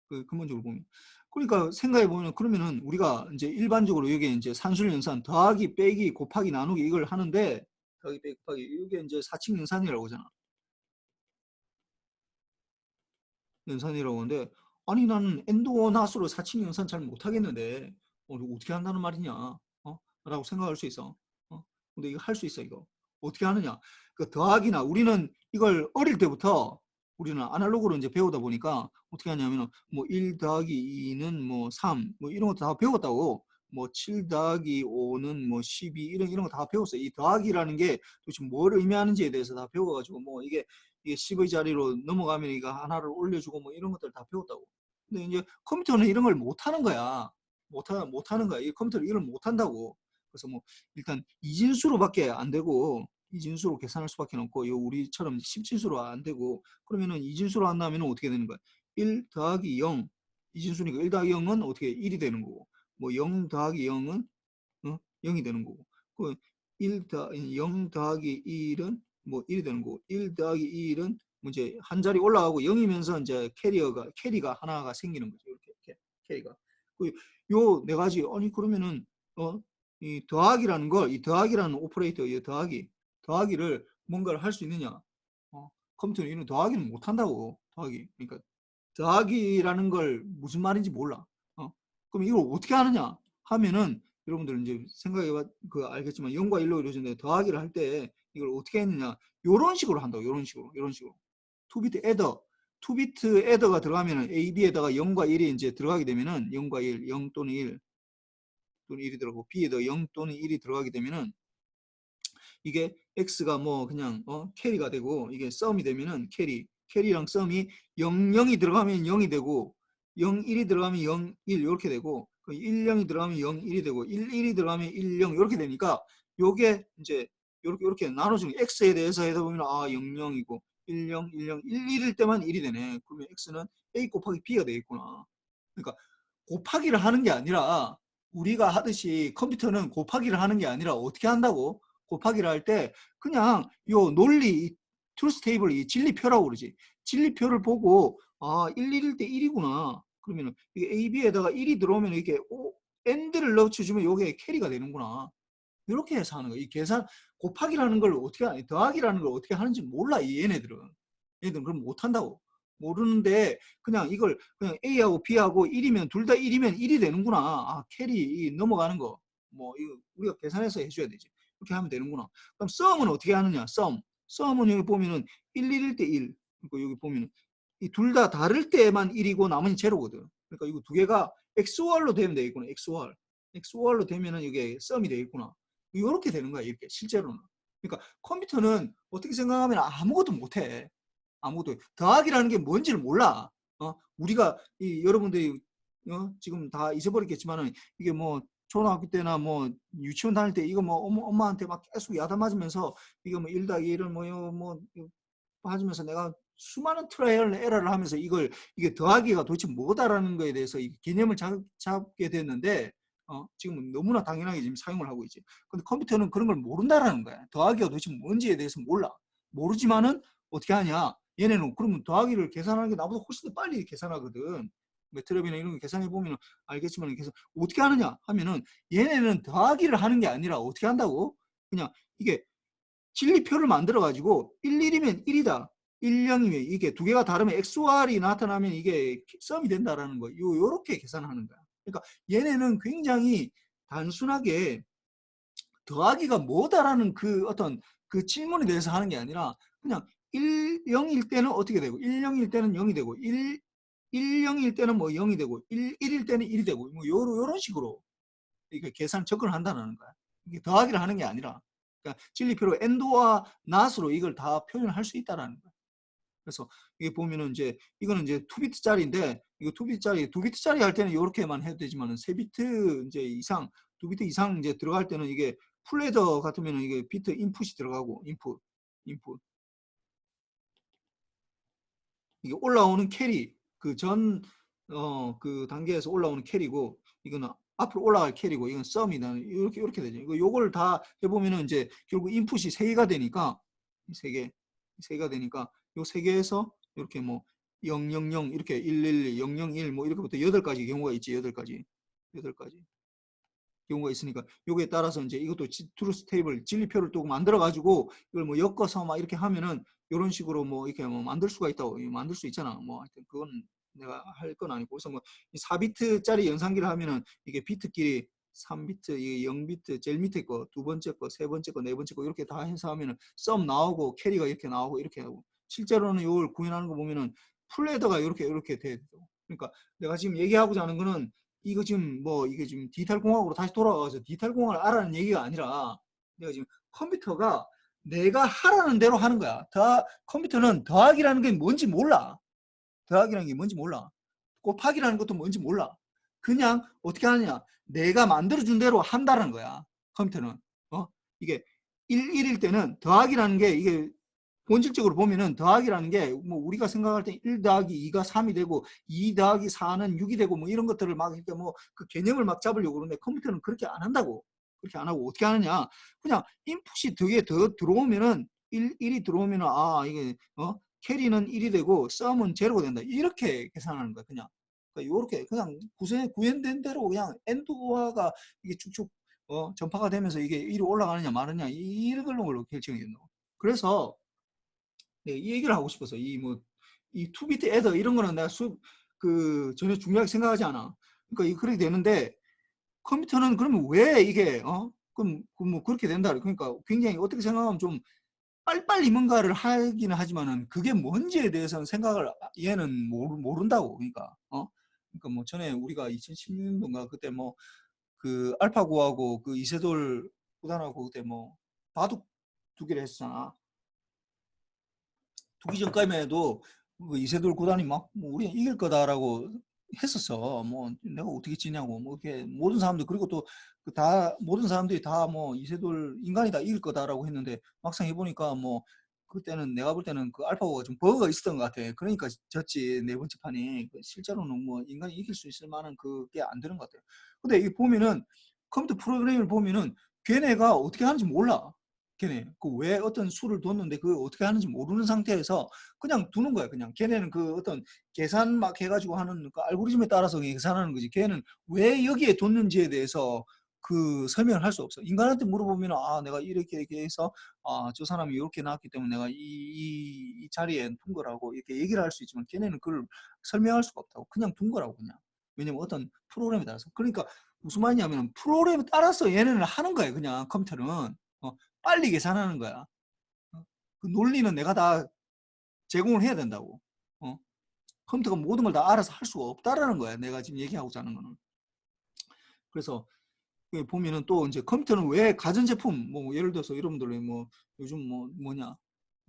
그 근본적으로 보면. 그러니까 생각해 보면 그러면은 우리가 이제 일반적으로 여기 이제 산술 연산 더하기 빼기 곱하기 나누기 이걸 하는데 더하기 빼기 곱하기 이게 이제 사칙 연산이라고 하잖아. 연산이라고 하는데 아니 나는 엔도어 낫으로 사칙 연산 잘 못하겠는데 어떻게 한다는 말이냐? 라고 생각할 수 있어. 근데 이거 할 수 있어 이거. 어떻게 하느냐? 그 더하기나 우리는 이걸 어릴 때부터 우리는 아날로그로 이제 배우다 보니까 어떻게 하냐면은 뭐 1 더하기 2는 뭐 3, 뭐 이런 거 다 배웠다고. 뭐 7 더하기 5는 뭐 12 이런 거 다 배웠어요. 이 더하기라는 게 도대체 뭘 의미하는지에 대해서 다 배워가지고 뭐 이게 10의 자리로 넘어가면 이거 하나를 올려주고 뭐 이런 것들 다 배웠다고. 근데 이제 컴퓨터는 이런 걸 못하는 거야. 못하는 거야. 이 컴퓨터는 이걸 못한다고. 그래서 뭐 일단 이진수로밖에 안 되고 이진수로 계산할 수밖에 없고 요 우리처럼 10진수로 안 되고 그러면은 이진수로 한다면 어떻게 되는 거야? 1 더하기 0 이진수니까 1 더하기 0은 어떻게 1이 되는 거고 뭐 0 더하기 0은 0이 되는 거고 그 0 더하기 1은 뭐 1이 되는 거고 1 더하기 1은 뭐 이제 한 자리 올라가고 0이면서 이제 캐리가 하나가 생기는 거죠. 이렇게 캐리가. 요 네 가지 아니 그러면은 이 더하기라는 걸, 이 더하기라는 오퍼레이터, 이 더하기를 뭔가를 할 수 있느냐? 컴퓨터는 이런 더하기는 못 한다고. 더하기. 그러니까 더하기라는 걸 무슨 말인지 몰라. 그럼 이걸 어떻게 하느냐? 하면은 여러분들 이제 알겠지만 0과 1로 이루어지는데 더하기를 할 때 이걸 어떻게 했느냐? 요런 식으로 한다고. 요런 식으로. 투비트 애더. 투비트 애더가 들어가면은 AB에다가 0과 1이 이제 들어가게 되면은 0과 1, 0 또는 1 또는 1이 들어가고 B에다 0 또는 1이 들어가게 되면은 이게 X가 뭐 그냥 캐리가 되고 이게 썸이 되면은 캐리랑 썸이 0, 0이 들어가면 0이 되고 0, 1이 들어가면 0, 1 이렇게 되고 1, 0이 들어가면 0, 1이 되고 1, 1이 들어가면 1, 0 이렇게 되니까 요게 이제 이렇게 나눠주는 X에 대해서 해다 보면 0, 0이고 1, 0, 1, 0, 1, 1일 때만 1이 되네. 그러면 X는 A 곱하기 B가 되겠구나. 그러니까 곱하기를 하는 게 아니라 우리가 하듯이 컴퓨터는 곱하기를 하는 게 아니라 어떻게 한다고? 곱하기를 할 때 그냥 요 논리 트루스 테이블 이 진리표라고 그러지. 진리표를 보고 1, 1일 때 1이구나. 그러면 이게 AB에다가 1이 들어오면 이게 AND를 넣어주면 이게 캐리가 되는구나. 이렇게 해서 하는 거야. 이 계산 곱하기라는 걸 어떻게 더하기라는 걸 어떻게 하는지 몰라. 얘네들은 그럼 못한다고. 모르는데 그냥 이걸 그냥 A하고 B하고 1이면 둘 다 1이면 1이 되는구나. 캐리 넘어가는 거. 뭐 이거 우리가 계산해서 해줘야 되지. 이렇게 하면 되는구나. 그럼 썸은 어떻게 하느냐? 썸은 여기 보면은 1, 1일 때 1. 그리고 여기 보면은 이 둘 다 다를 때만 1이고 나머지 제로거든. 그러니까 이거 두 개가 XOR로 되면 되겠구나. XOR로 되면은 이게 썸이 되겠구나. 이렇게 되는 거야. 이렇게 실제로는. 그러니까 컴퓨터는 어떻게 생각하면 아무것도 못해. 아무것도 더하기라는 게 뭔지를 몰라. 우리가 여러분들이 지금 다 잊어버렸겠지만은 이게 뭐 초등학교 때나 뭐 유치원 다닐 때 이거 뭐 엄마한테 막 계속 야단 맞으면서 이거 뭐 1 더하기 1을 뭐 맞으면서 내가 수많은 트라이얼 에러를 하면서 이게 더하기가 도대체 뭐다라는 거에 대해서 개념을 잡게 됐는데 지금은 너무나 당연하게 지금 사용을 하고 있지. 근데 컴퓨터는 그런 걸 모른다라는 거야. 더하기가 도대체 뭔지에 대해서 몰라. 모르지만은 어떻게 하냐? 얘네는 그러면 더하기를 계산하는 게 나보다 훨씬 더 빨리 계산하거든. 매트랩이나 이런 거 계산해 보면 알겠지만 어떻게 하느냐 하면은 얘네는 더하기를 하는 게 아니라 어떻게 한다고? 그냥 이게 진리표를 만들어 가지고 11이면 1이다. 10이면 이게 두 개가 다르면 XOR이 나타나면 이게 썸이 된다라는 거. 요렇게 계산하는 거야. 그러니까 얘네는 굉장히 단순하게 더하기가 뭐다라는 그 어떤 그 질문에 대해서 하는 게 아니라 그냥 1, 0일 때는 어떻게 되고 1, 0일 때는 0이 되고 1, 0일 때는 뭐 0이 되고 1일 때는 1이 되고 뭐 요런 식으로 이게 계산 접근을 한다는 거야. 이게 더하기를 하는 게 아니라 그러니까 진리표로 AND와 NOT으로 이걸 다 표현할 수 있다라는 거야. 그래서 이게 보면은 이제 이거는 이제 2비트짜리인데 이거 2비트짜리 할 때는 이렇게만 해도 되지만은 3비트 이제 이상 2비트 이상 이제 들어갈 때는 이게 풀레더 같으면은 이게 비트 인풋이 들어가고 인풋 이게 올라오는 캐리 그 단계에서 올라오는 캐리고 이거는 앞으로 올라갈 캐리고 이건 썸이다 이렇게 되죠. 요걸 다 해보면은 이제 결국 인풋이 3개가 되니까 3개가 되니까 요 3개에서 이렇게 뭐 000 이렇게 111 001 뭐 이렇게부터 8가지 경우가 있지. 8가지 경우가 있으니까 요거에 따라서 이제 이것도 트루스 테이블 진리표를 또 만들어 가지고 이걸 뭐 엮어서 막 이렇게 하면은 이런 식으로 뭐 이렇게 뭐 만들 수가 있다고 만들 수 있잖아. 뭐 하여튼 그건 내가 할 건 아니고 그래서 뭐 4비트짜리 연산기를 하면은 이게 비트끼리 3비트, 이게 0비트, 제일 밑에 거, 두 번째 거, 세 번째 거, 네 번째 거 이렇게 다 해서 하면은 썸 나오고 캐리가 이렇게 나오고 이렇게 하고 실제로는 이걸 구현하는 거 보면은 풀레더가 이렇게 돼요. 그러니까 내가 지금 얘기하고자 하는 거는 이거 지금 뭐 이게 지금 디지털 공학으로 다시 돌아가서 디지털 공학을 알아는 얘기가 아니라 내가 지금 컴퓨터가 내가 하라는 대로 하는 거야. 컴퓨터는 더하기라는 게 뭔지 몰라. 더하기라는 게 뭔지 몰라. 곱하기라는 것도 뭔지 몰라. 그냥 어떻게 하느냐. 내가 만들어준 대로 한다는 거야. 컴퓨터는. 이게 1일 때는 더하기라는 게 이게 본질적으로 보면은 더하기라는 게 뭐 우리가 생각할 때 1 더하기 2가 3이 되고 2 더하기 4는 6이 되고 뭐 이런 것들을 막 이렇게 뭐 그 개념을 막 잡으려고 그러는데 컴퓨터는 그렇게 안 한다고. 그렇게 안 하고 어떻게 하느냐. 그냥 인풋이 더 들어오면은 1이 들어오면은 이게 캐리는 1이 되고 썸은 제로가 된다. 이렇게 계산하는 거야. 그냥. 그러니까 요렇게 그냥 구현된 대로 그냥 엔드화가 이게 쭉쭉 전파가 되면서 이게 위로 올라가느냐 마느냐 이런 걸로 결정이 된다고. 그래서 네, 이 얘기를 하고 싶어서 이 투비트 애더 이런 거는 내가 전혀 중요하게 생각하지 않아. 그러니까 그렇게 되는데 컴퓨터는 그러면 왜 이게 그럼 뭐 그렇게 된다. 그러니까 굉장히 어떻게 생각하면 좀 빨리빨리 뭔가를 하기는 하지만은 그게 뭔지에 대해서는 생각을 얘는 모른다고. 그러니까 뭐 전에 우리가 2016년도인가 그때 뭐 그 알파고하고 그 이세돌 구단하고 그때 뭐 바둑 두기를 했잖아. 두기 전까지만 해도 그 이세돌 구단이 막뭐 우리가 이길 거다라고 했었어. 뭐 내가 어떻게 지냐고 뭐 이렇게 모든 사람들 그리고 또 모든 사람들이 다 뭐 이세돌 인간이 다 이길 거다라고 했는데 막상 해보니까 뭐 그때는 내가 볼 때는 그 알파고가 좀 버그가 있었던 것 같아. 그러니까 졌지 네 번째 판이. 실제로는 뭐 인간이 이길 수 있을 만한 그게 안 되는 것 같아요. 근데 이 보면은 컴퓨터 프로그램을 보면은 걔네가 어떻게 하는지 몰라. 걔네 그 왜 어떤 수를 뒀는데 그 어떻게 하는지 모르는 상태에서 그냥 두는 거야. 그냥 걔네는 그 어떤 계산 막 해가지고 하는 그 알고리즘에 따라서 계산하는 거지. 걔는 왜 여기에 뒀는지에 대해서 그 설명을 할 수 없어. 인간한테 물어보면 내가 이렇게 해서 저 사람이 이렇게 나왔기 때문에 내가 이 자리에 둔 거라고 이렇게 얘기를 할 수 있지만 걔네는 그걸 설명할 수가 없다고. 그냥 둔 거라고 그냥. 왜냐면 어떤 프로그램에 따라서. 그러니까 무슨 말이냐면 프로그램에 따라서 얘네는 하는 거야. 그냥 컴퓨터는. 빨리 계산하는 거야. 그 논리는 내가 다 제공을 해야 된다고. 컴퓨터가 모든 걸 다 알아서 할 수가 없다라는 거야. 내가 지금 얘기하고자 하는 거는. 그래서 보면은 또 이제 컴퓨터는 왜 가전제품 뭐 예를 들어서 여러분들 뭐 요즘 뭐 뭐냐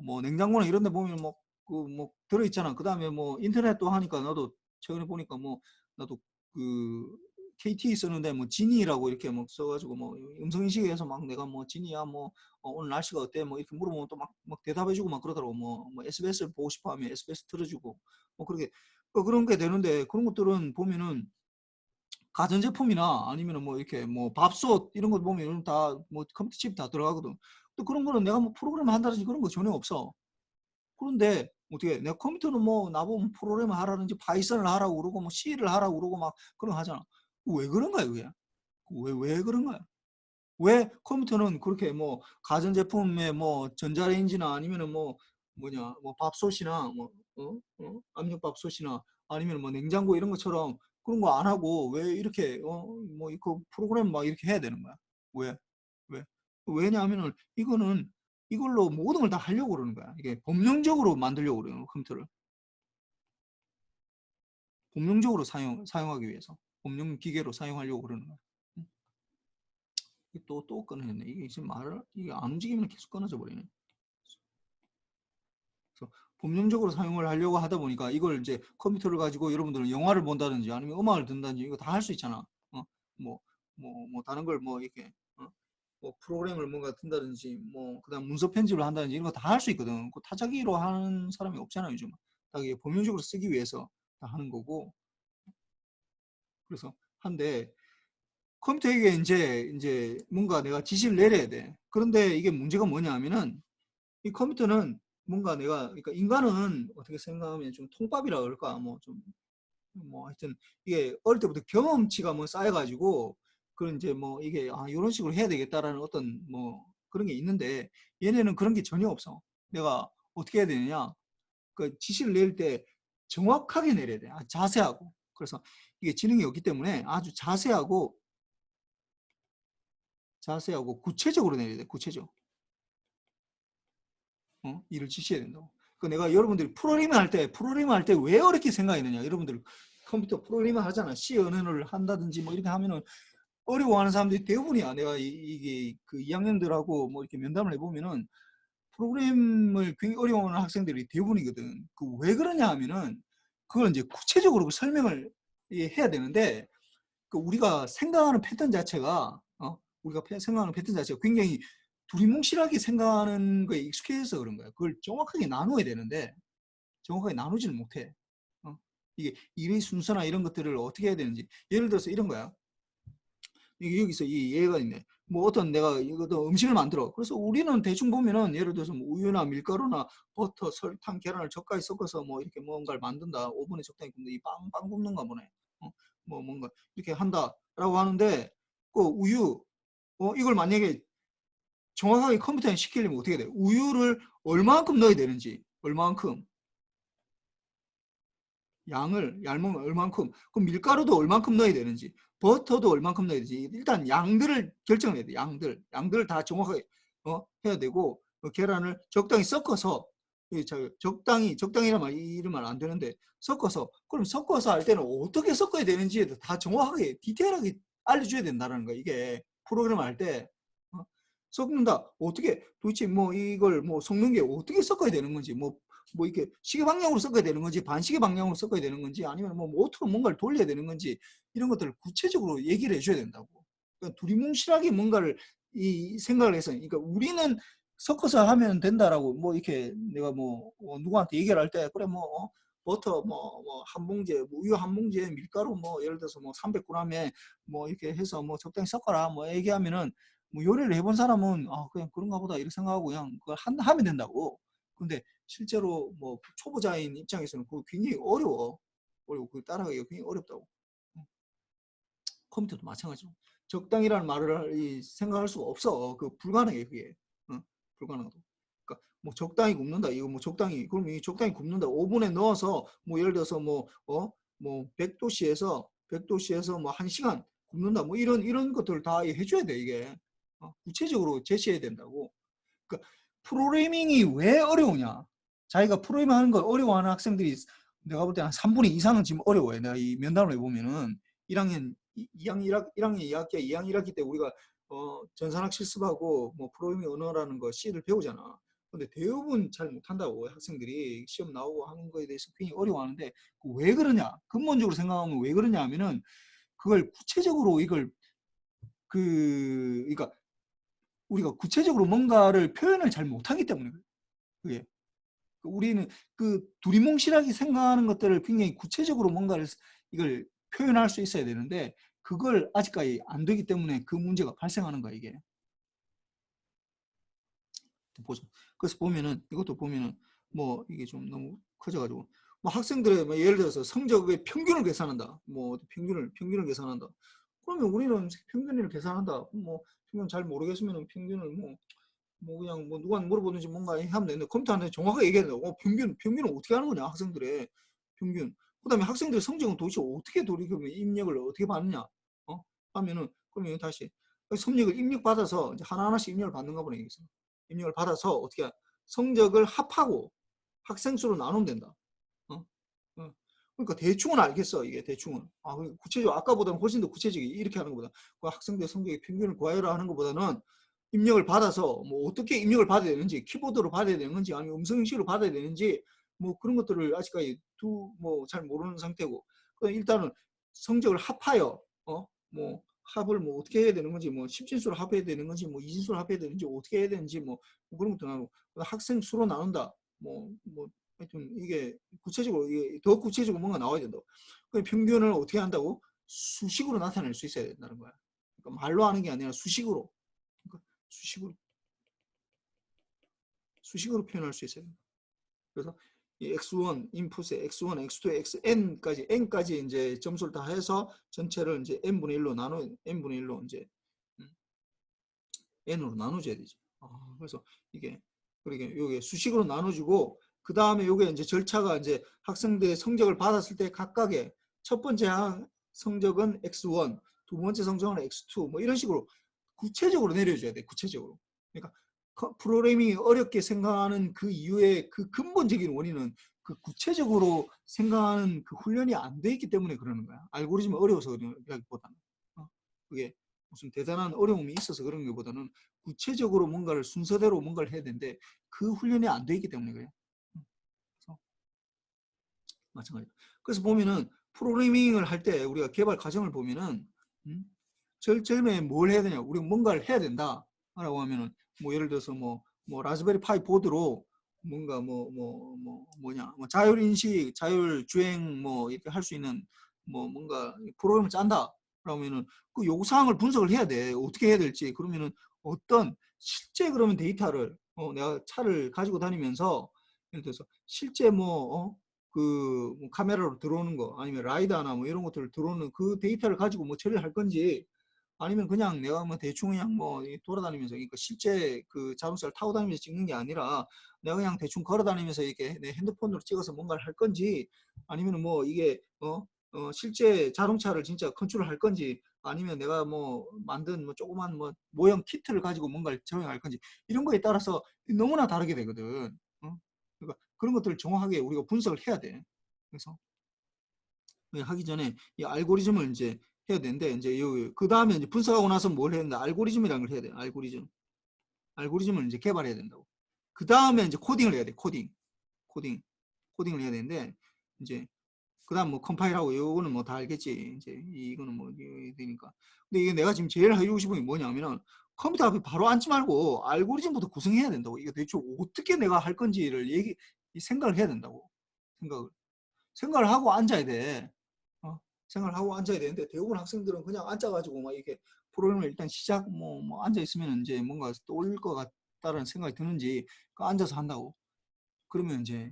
뭐 냉장고나 이런 데 보면 뭐 그 뭐 들어있잖아. 그 다음에 뭐 인터넷도 하니까 나도 최근에 보니까 뭐 나도 그 KT 쓰는데 뭐 지니라고 이렇게 막 써가지고 뭐 음성인식해서 막 내가 뭐 지니야 뭐 오늘 날씨가 어때 뭐 이렇게 물어보면 또 막 대답해주고 막 그러더라고. 뭐 SBS를 보고 싶어 하면 SBS 틀어주고 뭐 그렇게 그런 게 되는데 그런 것들은 보면은 가전제품이나 아니면은 뭐 이렇게 뭐 밥솥 이런 거 보면 다 뭐 컴퓨터 칩 다 들어가거든. 또 그런 거는 내가 뭐 프로그램 한다든지 그런 거 전혀 없어. 그런데 어떻게 내가 컴퓨터는 뭐 나보면 프로그램을 하라는지 파이썬을 하라고 그러고 뭐 C를 하라고 그러고 막 그런 거 하잖아. 왜 그런가요, 그게? 왜 그런가요? 왜 컴퓨터는 그렇게 뭐 가전제품에 뭐 전자레인지나 아니면은 뭐 뭐냐 뭐 밥솥이나 뭐 압력밥솥이나 아니면 뭐 냉장고 이런 것처럼 그런 거 안 하고 왜 이렇게 뭐 그 프로그램 막 이렇게 해야 되는 거야? 왜? 왜? 왜냐하면은 이거는 이걸로 모든 걸 다 하려고 그러는 거야. 이게 범용적으로 만들려고 그래요, 컴퓨터를. 범용적으로 사용하기 위해서. 범용 기계로 사용하려고 그러는 거야. 응? 또 끊어졌네. 이게 지금 이게 안 움직이면 계속 끊어져 버리네. 그래서 범용적으로 사용을 하려고 하다 보니까 이걸 이제 컴퓨터를 가지고 여러분들은 영화를 본다든지 아니면 음악을 듣는다든지 이거 다 할 수 있잖아. 뭐, 뭐 다른 걸 뭐 이렇게, 뭐 프로그램을 뭔가 든다든지 뭐 그다음 문서 편집을 한다든지 이런 거 다 할 수 있거든. 그 타자기로 하는 사람이 없잖아요, 요즘. 다 이게 범용적으로 쓰기 위해서 다 하는 거고. 그래서 한데 컴퓨터에게 이제 뭔가 내가 지시를 내려야 돼. 그런데 이게 문제가 뭐냐면은 이 컴퓨터는 뭔가 내가 그러니까 인간은 어떻게 생각하면 좀 통밥이라 그럴까 뭐 좀 뭐 하여튼 이게 어릴 때부터 경험치가 뭐 쌓여가지고 그런 이제 뭐 이게 이런 식으로 해야 되겠다라는 어떤 뭐 그런 게 있는데 얘네는 그런 게 전혀 없어. 내가 어떻게 해야 되느냐 그 지시를 내릴 때 정확하게 내려야 돼. 자세하고. 그래서 이게 지능이 없기 때문에 아주 자세하고 구체적으로 내려야 돼. 구체적. 일을 지시해야 된다고. 그 내가 여러분들이 프로그래밍 할 때 왜 어렵게 생각했느냐. 여러분들 컴퓨터 프로그래밍 하잖아. C 언어를 한다든지 뭐 이렇게 하면은 어려워하는 사람들이 대부분이야. 내가 이게 그 2학년들하고 뭐 이렇게 면담을 해보면은 프로그램을 굉장히 어려워하는 학생들이 대부분이거든. 그 왜 그러냐 하면은 그걸 이제 구체적으로 그 설명을 해야 되는데 그 우리가 생각하는 패턴 자체가 우리가 생각하는 패턴 자체가 굉장히 두리뭉실하게 생각하는 거에 익숙해져서 그런 거야. 그걸 정확하게 나눠야 되는데 정확하게 나누지를 못해. 이게 일의 순서나 이런 것들을 어떻게 해야 되는지 예를 들어서 이런 거야. 여기서 이 예가 있네. 뭐 어떤 내가 이것도 음식을 만들어. 그래서 우리는 대충 보면은 예를 들어서 뭐 우유나 밀가루나 버터, 설탕, 계란을 적당히 섞어서 뭐 이렇게 뭔가를 만든다. 오븐에 적당히 굽는다. 이 빵 굽는가 보네. 뭐 뭔가 이렇게 한다라고 하는데 그 우유 이걸 만약에 정확하게 컴퓨터에 시키려면 어떻게 돼? 우유를 얼마만큼 넣어야 되는지 얼마만큼 양을 얼만큼 그럼 밀가루도 얼만큼 넣어야 되는지 버터도 얼만큼 넣어야 되지 일단 양들을 결정해야 돼. 양들을 다 정확하게 해야 되고 계란을 적당히 섞어서 적당히란 말 이런 말 안 되는데 섞어서 그럼 섞어서 할 때는 어떻게 섞어야 되는지에 다 정확하게 디테일하게 알려줘야 된다는 거야. 이게 프로그램 할때 섞는다 어떻게 도대체 뭐 이걸 뭐 섞는 게 어떻게 섞어야 되는 건지 뭐 이렇게 시계 방향으로 섞어야 되는 건지 반시계 방향으로 섞어야 되는 건지 아니면 뭐 모터로 뭔가를 돌려야 되는 건지 이런 것들을 구체적으로 얘기를 해줘야 된다고. 그러니까 두리뭉실하게 뭔가를 이 생각을 해서 그러니까 우리는 섞어서 하면 된다라고 뭐 이렇게 내가 뭐 누구한테 얘기를 할 때 그래 뭐 버터 뭐 한 봉지에 뭐 우유 한 봉지에 밀가루 뭐 예를 들어서 뭐 300g에 뭐 이렇게 해서 뭐 적당히 섞어라 뭐 얘기하면은 뭐 요리를 해본 사람은 그냥 그런가 보다 이렇게 생각하고 그냥 그걸 하면 된다고. 근데 실제로 뭐 초보자인 입장에서는 그거 굉장히 어려워. 그걸 따라가기가 굉장히 어렵다고. 컴퓨터도 마찬가지로. 적당이라는 말을 생각할 수가 없어. 그 불가능해 그게. 불가능하다. 그러니까 뭐 적당히 굽는다. 이거 뭐 적당히 그럼 이 적당히 굽는다. 오븐에 넣어서 뭐 예를 들어서 뭐 100도씨에서 뭐 1시간 굽는다. 뭐 이런 것들을 다 해줘야 돼 이게. 구체적으로 제시해야 된다고. 그러니까 프로그래밍이 왜 어려우냐? 자기가 프로그래밍 하는 걸 어려워하는 학생들이 내가 볼 때 한 3분의 이상은 지금 어려워해. 내가 이 면담을 해보면은 1학년 2학기야 2학년 1학기 때 우리가 전산학 실습하고 뭐 프로그래밍 언어라는 거 C를 배우잖아. 근데 대부분 잘 못한다고 학생들이 시험 나오고 하는 거에 대해서 굉장히 어려워하는데 왜 그러냐? 근본적으로 생각하면 왜 그러냐 하면은 그걸 구체적으로 이걸 그러니까 우리가 구체적으로 뭔가를 표현을 잘 못하기 때문에 그래요. 그게 우리는 그 두리뭉실하게 생각하는 것들을 굉장히 구체적으로 뭔가를 이걸 표현할 수 있어야 되는데 그걸 아직까지 안 되기 때문에 그 문제가 발생하는 거야 이게. 보죠. 그래서 보면은 이것도 보면은 뭐 이게 좀 너무 커져가지고 뭐 학생들의 뭐 예를 들어서 성적의 평균을 계산한다. 뭐 평균을 계산한다. 그러면 우리는 평균을 계산한다. 뭐 평균 잘 모르겠으면 평균을 뭐 그냥 뭐 누가 물어보든지 뭔가 하면 되는데 컴퓨터한테 정확하게 얘기해야 된다고. 평균은 어떻게 하는 거냐 학생들의 평균. 그다음에 학생들의 성적은 도대체 어떻게 돌이키면 입력을 어떻게 받느냐. 하면은 그러면 다시 성적을 입력받아서 이제 하나하나씩 입력을 받는가 보네 여기서. 입력을 받아서 어떻게 성적을 합하고 학생 수로 나누면 된다. 어? 그러니까 대충은 알겠어 이게 대충은. 구체적으로 아까보다는 훨씬 더 구체적이 이렇게 하는 것보다 그 학생들 성적의 평균을 구하여라 하는 것보다는 입력을 받아서 뭐 어떻게 입력을 받아야 되는지 키보드로 받아야 되는지 아니면 음성인식으로 받아야 되는지 뭐 그런 것들을 아직까지 뭐 잘 모르는 상태고 일단은 성적을 합하여 뭐 합을 뭐 어떻게 해야 되는 건지 뭐 10진수로 합해야 되는 건지 뭐 2진수로 합해야 되는지 어떻게 해야 되는지 뭐 그런 것도 나누고 학생 수로 나눈다 뭐 하여튼 이게 구체적으로 이게 더 구체적으로 뭔가 나와야 된다고. 평균을 어떻게 한다고? 수식으로 나타낼 수 있어야 된다는 거야. 그러니까 말로 하는 게 아니라 수식으로. 그러니까 수식으로 표현할 수 있어요. 그래서 이 x1 인풋에 x1, x2, xn까지 n까지 이제 점수를 다 해서 전체를 이제 n분의 1로 n분의 1로 이제 n으로 나눠줘야 되죠. 그래서 이게 그러게 요게 수식으로 나눠주고 그 다음에 요게 이제 절차가 이제 학생들의 성적을 받았을 때 각각의 첫 번째 성적은 x1, 두 번째 성적은 x2 뭐 이런 식으로 구체적으로 내려줘야 돼. 구체적으로. 그러니까 프로그래밍이 어렵게 생각하는 그 이유의 그 근본적인 원인은 그 구체적으로 생각하는 그 훈련이 안 돼 있기 때문에 그러는 거야. 알고리즘이 어려워서 그러기보다는. 그게 무슨 대단한 어려움이 있어서 그런 것보다는 구체적으로 뭔가를 순서대로 뭔가를 해야 되는데 그 훈련이 안 돼 있기 때문에 그래요. 그래서 마찬가지로. 그래서 보면은 프로그래밍을 할 때 우리가 개발 과정을 보면은 제일 처음에 뭘 해야 되냐? 우리가 뭔가를 해야 된다. 라고 하면은 뭐 예를 들어서 뭐 라즈베리 파이 보드로 뭔가 뭐냐? 뭐 자율 인식, 자율 주행 뭐 이렇게 할 수 있는 뭐 뭔가 프로그램을 짠다. 그러면은 그 요구사항을 분석을 해야 돼. 어떻게 해야 될지. 그러면은 어떤 실제 그러면 데이터를 내가 차를 가지고 다니면서 예를 들어서 실제 그 카메라로 들어오는 거 아니면 라이다나 뭐 이런 것들을 들어오는 그 데이터를 가지고 뭐 처리를 할 건지 아니면 그냥 내가 뭐 대충 그냥 뭐 돌아다니면서 그러니까 실제 그 자동차를 타고 다니면서 찍는 게 아니라 내가 그냥 대충 걸어 다니면서 이렇게 내 핸드폰으로 찍어서 뭔가를 할 건지 아니면 뭐 이게 실제 자동차를 진짜 컨트롤 할 건지 아니면 내가 뭐 만든 뭐 조그만 뭐 모형 키트를 가지고 뭔가를 적용할 건지 이런 거에 따라서 너무나 다르게 되거든. 그러니까 그런 것들을 정확하게 우리가 분석을 해야 돼. 그래서 하기 전에 이 알고리즘을 이제 해야 되는데 이제 그 다음에 이제 분석하고 나서 뭘 해야 된다? 알고리즘이라는 걸 해야 돼. 알고리즘을 이제 개발해야 된다고. 그 다음에 이제 코딩을 해야 돼. 코딩을 해야 되는데 이제 그다음 뭐 컴파일하고 이거는 뭐 다 알겠지. 이제 이거는 뭐 되니까. 근데 이게 내가 지금 제일 해주고 싶은 게 뭐냐면은 컴퓨터 앞에 바로 앉지 말고 알고리즘부터 구성해야 된다고. 이게 대체 어떻게 내가 할 건지를 생각을 해야 된다고. 생각을 하고 앉아야 돼. 생각을 하고 앉아야 되는데 대부분 학생들은 그냥 앉아가지고 막 이렇게 프로그램을 일단 시작 뭐 앉아 있으면 이제 뭔가 떠올릴 것 같다는 생각이 드는지 앉아서 한다고. 그러면 이제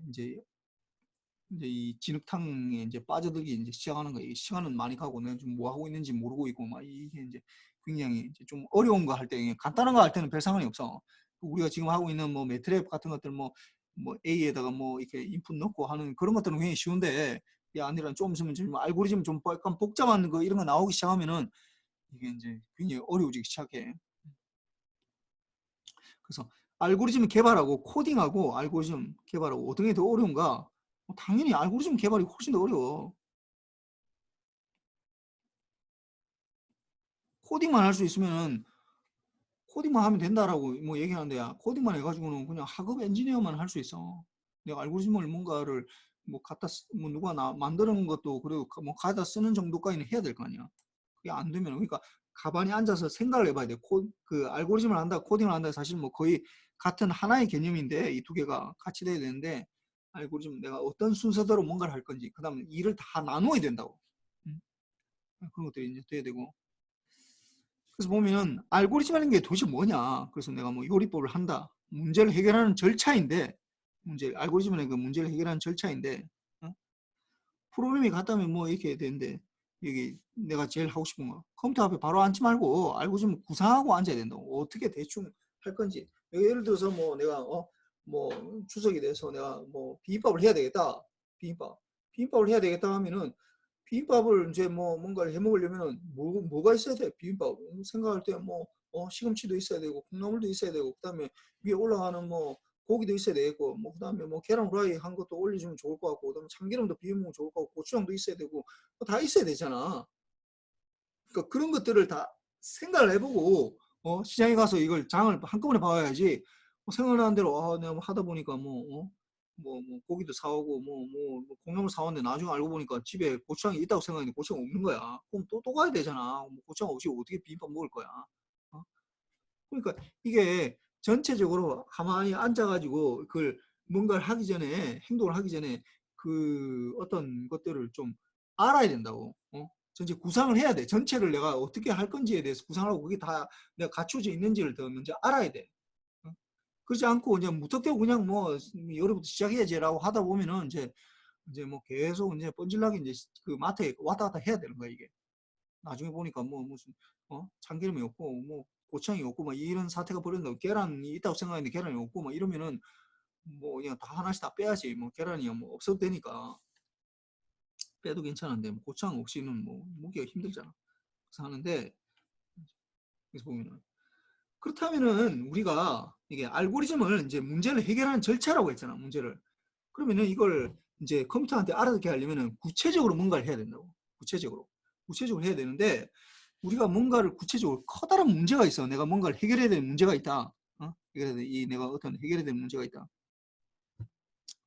이 진흙탕에 이제 빠져들기 이제 시작하는 거예요. 시간은 많이 가고 내가 좀 뭐 하고 있는지 모르고 있고 막 이게 이제 굉장히 이제 좀 어려운 거 할 때 간단한 거 할 때는 별 상관이 없어. 우리가 지금 하고 있는 뭐 매트랩 같은 것들 뭐 A에다가 뭐 이렇게 인풋 넣고 하는 그런 것들은 굉장히 쉬운데 이 아니라 좀 있으면 좀 알고리즘 좀 약간 복잡한 거 이런 거 나오기 시작하면은 이게 이제 굉장히 어려워지기 시작해. 그래서 알고리즘 개발하고 코딩하고 알고리즘 개발하고 어떤 게 더 어려운가? 당연히 알고리즘 개발이 훨씬 더 어려워. 코딩만 할 수 있으면 코딩만 하면 된다라고 뭐 얘기하는데, 야, 코딩만 해가지고는 그냥 학업 엔지니어만 할 수 있어. 내가 알고리즘을 뭔가를 뭐 뭐 누가 만드는 것도 그리고 뭐 갖다 쓰는 정도까지는 해야 될 거 아니야. 그게 안 되면, 그러니까 가만히 앉아서 생각을 해봐야 돼. 그 알고리즘을 한다, 코딩을 한다, 사실 뭐 거의 같은 하나의 개념인데 이 두 개가 같이 돼야 되는데, 알고리즘 내가 어떤 순서대로 뭔가를 할 건지, 그 다음에 일을 다 나누어야 된다고. 그런 것들이 이제 돼야 되고. 그래서 보면은 알고리즘이라는 게 도대체 뭐냐. 그래서 내가 뭐 요리법을 한다. 문제를 해결하는 절차인데, 알고리즘이라는 그 문제를 해결하는 절차인데, 어? 프로그램이 같다면 뭐 이렇게 되는데, 여기 내가 제일 하고 싶은 거, 컴퓨터 앞에 바로 앉지 말고 알고리즘 구상하고 앉아야 된다고. 어떻게 대충 할 건지. 예를 들어서 뭐 내가 뭐 추석이 돼서 내가 뭐 비빔밥을 해야 되겠다. 비빔밥을 해야 되겠다 하면은, 비빔밥을 이제 뭐 뭔가를 해 먹으려면은 뭐가 있어야 돼? 비빔밥 생각할 때 뭐 시금치도 있어야 되고 콩나물도 있어야 되고, 그다음에 위에 올라가는 뭐 고기도 있어야 되고, 뭐 그다음에 뭐 계란 후라이 한 것도 올려주면 좋을 것 같고, 그다음에 참기름도 비벼 먹으면 좋을 것 같고, 고추장도 있어야 되고, 뭐다 있어야 되잖아. 그러니까 그런 것들을 다 생각을 해보고 시장에 가서 이걸 장을 한꺼번에 봐야지. 생각나는 대로 내가 뭐 하다 보니까 뭐 고기도 사오고 뭐 콩나물 사왔는데 나중에 알고 보니까 집에 고추장이 있다고 생각했는데 고추장 없는 거야. 그럼 또 가야 되잖아. 뭐 고추장 없이 어떻게 비빔밥 먹을 거야? 어? 그러니까 이게 전체적으로 가만히 앉아가지고 그걸 뭔가를 하기 전에, 행동을 하기 전에 그 어떤 것들을 좀 알아야 된다고. 전체 구상을 해야 돼. 전체를 내가 어떻게 할 건지에 대해서 구상을 하고, 그게 다 내가 갖춰져 있는지를 더 먼저 알아야 돼. 그렇지 않고 그냥 무턱대고 그냥 뭐 여름부터 시작해야지라고 하다 보면은 이제 뭐 계속 이제 뻔질나게 이제 그 마트에 왔다 갔다 해야 되는 거야, 이게. 나중에 보니까 뭐 무슨 참기름이 없고 뭐 고창이 없고 막 이런 사태가 벌어진다고, 계란이 있다고 생각했는데 계란이 없고 막 이러면은 뭐 그냥 다 하나씩 다 빼야지. 뭐 계란이 뭐 없어도 되니까 빼도 괜찮은데, 뭐 고창 없이는 뭐 먹기가 힘들잖아. 그래서 하는데, 그래서 보면은, 그렇다면은 우리가 이게 알고리즘을 이제 문제를 해결하는 절차라고 했잖아, 문제를. 그러면은 이걸 이제 컴퓨터한테 알아듣게 하려면은 구체적으로 뭔가를 해야 된다고. 구체적으로 해야 되는데, 우리가 뭔가를 구체적으로 커다란 문제가 있어. 내가 뭔가를 해결해야 되는 문제가 있다. 내가 어떤 해결해야 되는 문제가 있다.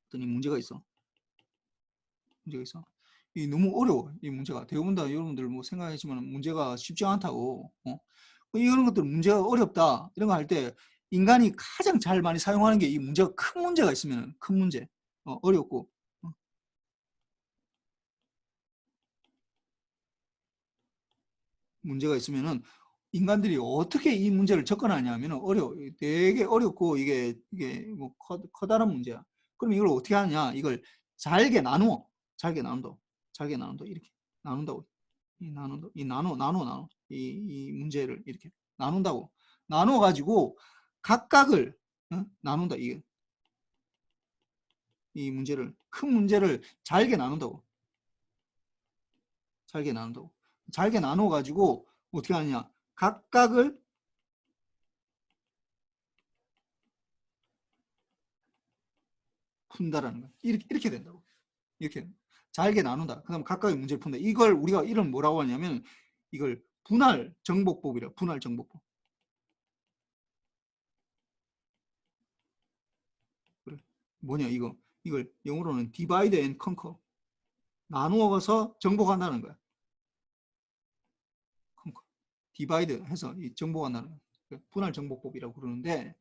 어떤 이 문제가 있어. 이 너무 어려워. 이 문제가. 대부분 다 여러분들 뭐 생각하시면 문제가 쉽지 않다고. 이런 것들 문제가 어렵다. 이런 거 할 때 인간이 가장 잘 많이 사용하는 게, 이 문제가 큰 문제가 있으면 큰 문제. 어렵고. 문제가 있으면은 인간들이 어떻게 이 문제를 접근하냐면은 어려워. 되게 어렵고, 이게 뭐 커다란 문제야. 그럼 이걸 어떻게 하냐? 이걸 잘게 나누어. 잘게 나눈다. 이렇게 나눈다고. 나눠. 이 문제를 이렇게 나눈다고. 나눠 가지고 각각을 나눈다. 이 문제를, 큰 문제를 잘게 나눈다고. 잘게 나눠 가지고 어떻게 하느냐? 각각을 푼다라는 거야. 이렇게 된다고. 이렇게 잘게 나눈다. 그다음 각각의 문제를 푼다. 이걸 우리가 이름 뭐라고 하냐면, 이걸 분할 정복법이라. 분할 정복법. 그래. 뭐냐 이거. 이걸 영어로는 divide and conquer. 나누어서 정복한다는 거야. conquer. divide 해서 정복한다는 거야. 분할 정복법이라고 그러는데,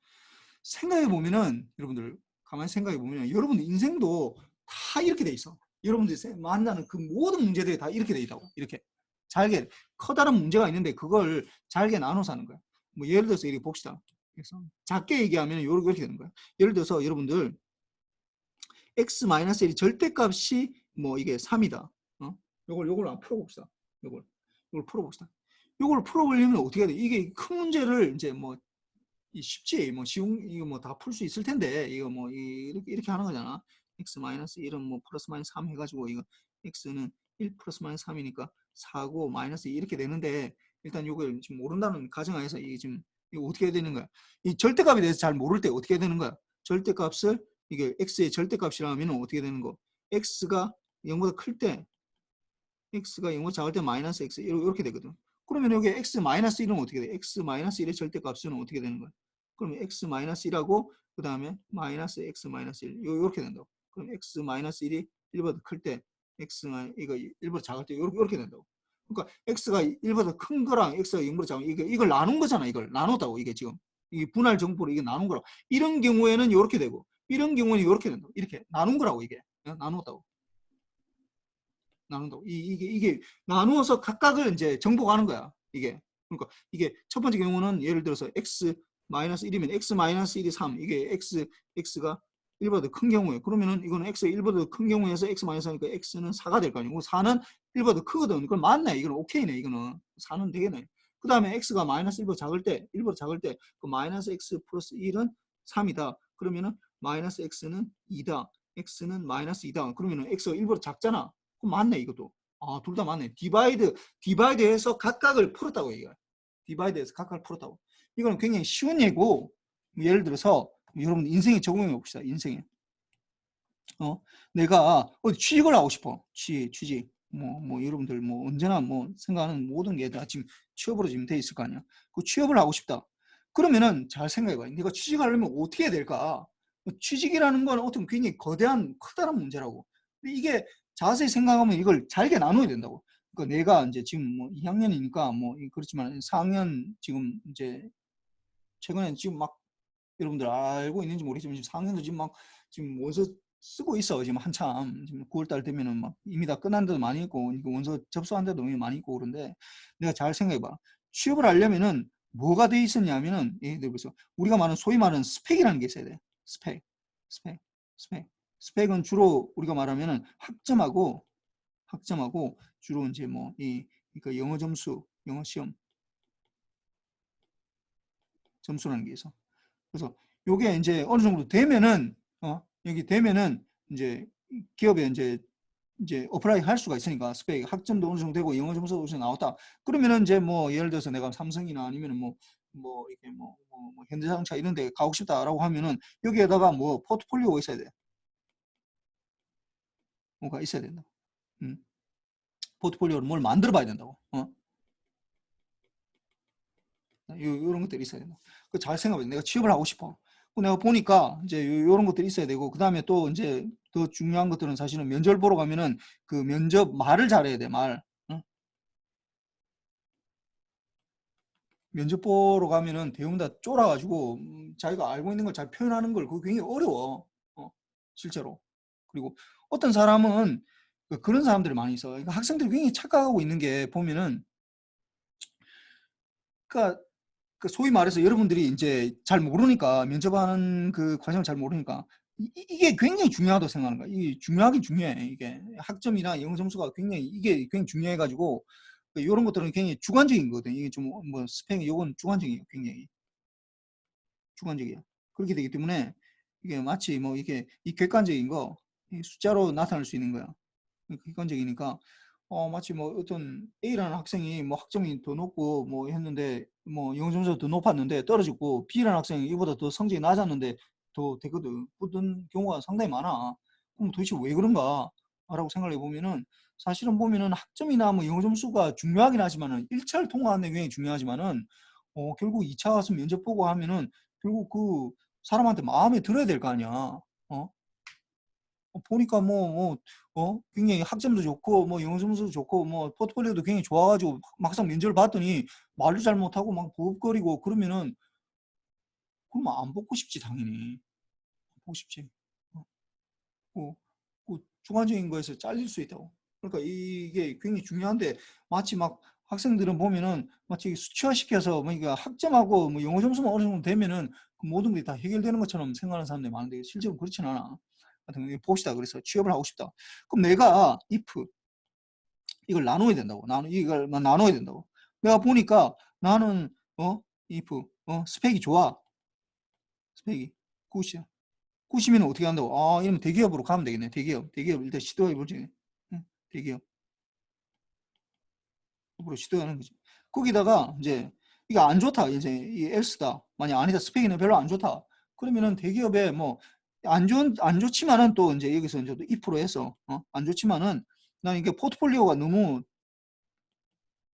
생각해 보면은, 여러분들 가만히 생각해 보면 여러분들 인생도 다 이렇게 돼 있어. 여러분들이 만나는 그 모든 문제들이 다 이렇게 돼 있다고. 이렇게 잘게, 커다란 문제가 있는데 그걸 잘게 나눠서 하는 거야. 뭐 예를 들어서 이렇게 봅시다. 그래서 작게 얘기하면 이렇게 되는 거야. 예를 들어서 여러분들 x-1이 절대값이 뭐 이게 3이다. 요걸 한번 풀어봅시다. 요걸 풀어봅시다. 요걸 풀어보려면 어떻게 해야 돼? 이게 큰 문제를 이제 뭐 쉽지, 뭐 쉬운, 이거 뭐 다 풀 수 있을 텐데, 이거 뭐 이렇게 하는 거잖아. x-1은 뭐 플러스 마이너스 3 해가지고, 이거 x는 1 플러스 마이너스 3이니까 4고 마이너스 이렇게 되는데, 일단 이걸 지금 모른다는 가정하에서 이게 지금 이거 어떻게 해야 되는 거야? 이 절대값에 대해서 잘 모를 때 어떻게 해야 되는 거야? 절대값을, 이게 x의 절대값이라면 어떻게 되는 거? x가 0보다 클 때, x가 0보다 작을 때 마이너스 x 이렇게 되거든. 그러면 여기 x-1은 어떻게 돼? x-1의 절대값은 어떻게 되는 거야? 그러면 x-1하고 그 다음에 마이너스 x-1 요렇게 된다고. 그럼 x-1이 1보다 클 때 이거 1보다 작을 때 요렇게 된다고. 그러니까 x가 1보다 큰 거랑 x가 0보다 작은 이걸 나눈 거잖아. 이걸 나눴다고. 이게 지금 이게 분할 정보로 이게 나눈 거라고. 이런 경우에는 요렇게 되고 이런 경우는 요렇게 된다고. 이렇게 나눈 거라고. 이게 나눴다고. 나눈다고. 이게 나누어서 각각을 이제 정복하는 거야. 이게. 그러니까 이게 첫 번째 경우는 예를 들어서 x-1이면 x-1이 3. 이게 x가 1보다 큰 경우에 그러면은 이거는 x가 1보다 큰 경우에서 x-4니까 x는 4가 될 거 아니고 4는 1보다 크거든. 그럼 맞네. 이거는 오케이네. 이거는 4는 되겠네. 그 다음에 x가 마이너스 1보다 작을 때 그 마이너스 x 플러스 1은 3이다. 그러면은 마이너스 x는 2다. x는 마이너스 2다. 그러면은 x가 1보다 작잖아. 그럼 맞네. 이것도. 둘 다 맞네. 디바이드해서 각각을 풀었다고 얘기해요. 디바이드해서 각각을 풀었다고. 이거는 굉장히 쉬운 예고. 예를 들어서 여러분 인생에 적용해 봅시다. 인생에. 내가 어디 취직을 하고 싶어. 취직. 뭐 여러분들 뭐 언제나 뭐 생각하는 모든 게 다 지금 취업으로 지금 돼 있을 거 아니야. 그 취업을 하고 싶다. 그러면은 잘 생각해봐. 내가 취직하려면 어떻게 해야 될까? 취직이라는 건 어떤 굉장히 커다란 문제라고. 근데 이게 자세히 생각하면 이걸 잘게 나눠야 된다고. 그러니까 내가 이제 지금 뭐 2학년이니까 뭐 그렇지만 4학년 지금 이제 최근에 지금 막 여러분들 알고 있는지 모르겠지만 지금 4학년도 지금 원서 쓰고 있어. 지금 한참 지금 9월달 되면은 막 이미 다 끝난 데도 많이 있고 원서 접수한 데도 많이 있고 그런데 내가 잘 생각해봐. 취업을 하려면은 뭐가 돼 있었냐면은 예를 들어서 우리가 소위 말하는 스펙이라는 게 있어야 돼. 스펙은 주로 우리가 말하면은 학점하고 주로 이제 뭐 그러니까 영어 점수, 영어 시험 점수라는 게 있어. 그래서 요게 이제 어느 정도 되면은 여기 되면은 이제 기업에 이제 어플라이 할 수가 있으니까 스펙 학점도 어느 정도 되고 영어 점수도 어느 정도 나왔다. 그러면은 이제 뭐 예를 들어서 내가 삼성이나 아니면은 뭐 이렇게 뭐 현대자동차 이런 데 가고 싶다라고 하면은 여기에다가 뭐 포트폴리오가 있어야 돼. 뭐가 있어야 된다. 포트폴리오를 뭘 만들어 봐야 된다고. 요런 것들이 있어야 된다. 그 잘 생각해. 내가 취업을 하고 싶어. 내가 보니까 이제 요런 것들이 있어야 되고, 그 다음에 또 이제 더 중요한 것들은 사실은 면접 보러 가면은 그 면접 말을 잘해야 돼, 말. 면접 보러 가면은 대부분 다 쫄아가지고 자기가 알고 있는 걸 잘 표현하는 걸 그거 굉장히 어려워. 실제로. 그리고 어떤 사람은 그런 사람들이 많이 있어. 그러니까 학생들이 굉장히 착각하고 있는 게 보면은 그러니까 그 소위 말해서 여러분들이 이제 잘 모르니까 면접하는 그 과정을 잘 모르니까 이게 굉장히 중요하다고 생각하는 거야. 이게 중요하긴 중요해. 이게 학점이나 영어 점수가 이게 굉장히 중요해가지고 이런 것들은 굉장히 주관적인 거거든. 이게 좀 뭐 스펙 요건 주관적이에요. 굉장히 주관적이야. 그렇게 되기 때문에 이게 마치 뭐 이게 이 객관적인 거 숫자로 나타날 수 있는 거야. 객관적이니까 마치 뭐 어떤 A라는 학생이 뭐 학점이 더 높고 뭐 했는데 뭐 영어 점수가 더 높았는데 떨어졌고 B라는 학생이 이보다 더 성적이 낮았는데 더 되거든. 그런 경우가 상당히 많아. 그럼 도대체 왜 그런가? 라고 생각해 보면은 사실은 보면은 학점이나 뭐 영어 점수가 중요하긴 하지만은 1차를 통과하는 게 굉장히 중요하지만은 결국 2차 가서 면접 보고 하면은 결국 그 사람한테 마음에 들어야 될 거 아니야. 보니까 굉장히 학점도 좋고 뭐 영어 점수도 좋고 뭐 포트폴리오도 굉장히 좋아가지고 막상 면접을 봤더니 말도 잘 못하고 막 버벅거리고 그러면은 그러면 안 뽑고 싶지 당연히. 보고 싶지. 그 주관적인 거에서 잘릴 수 있다고. 그러니까 이게 굉장히 중요한데 마치 막 학생들은 보면은 마치 수치화시켜서 그러니까 학점하고 뭐 영어 점수만 어느 정도 되면은 그 모든 게 다 해결되는 것처럼 생각하는 사람들이 많은데 실제로 그렇진 않아. 하여튼 봅시다. 그래서 취업을 하고 싶다. 그럼 내가 if 이걸 나눠야 된다고. 이걸 나눠야 된다고. 내가 보니까 나는 if 스펙이 좋아. 스펙이 90이야. 90이면 어떻게 한다고? 이러면 대기업으로 가면 되겠네. 대기업 일단 시도해 보지. 응? 대기업으로 시도하는 거지. 거기다가 이제 이게 안 좋다. 이제 이 else다. 만약 아니다. 스펙이는 별로 안 좋다. 그러면은 대기업에 뭐 안 좋지만은 또 이제 여기서 이제 if로 해서 안 좋지만은 난 이게 포트폴리오가 너무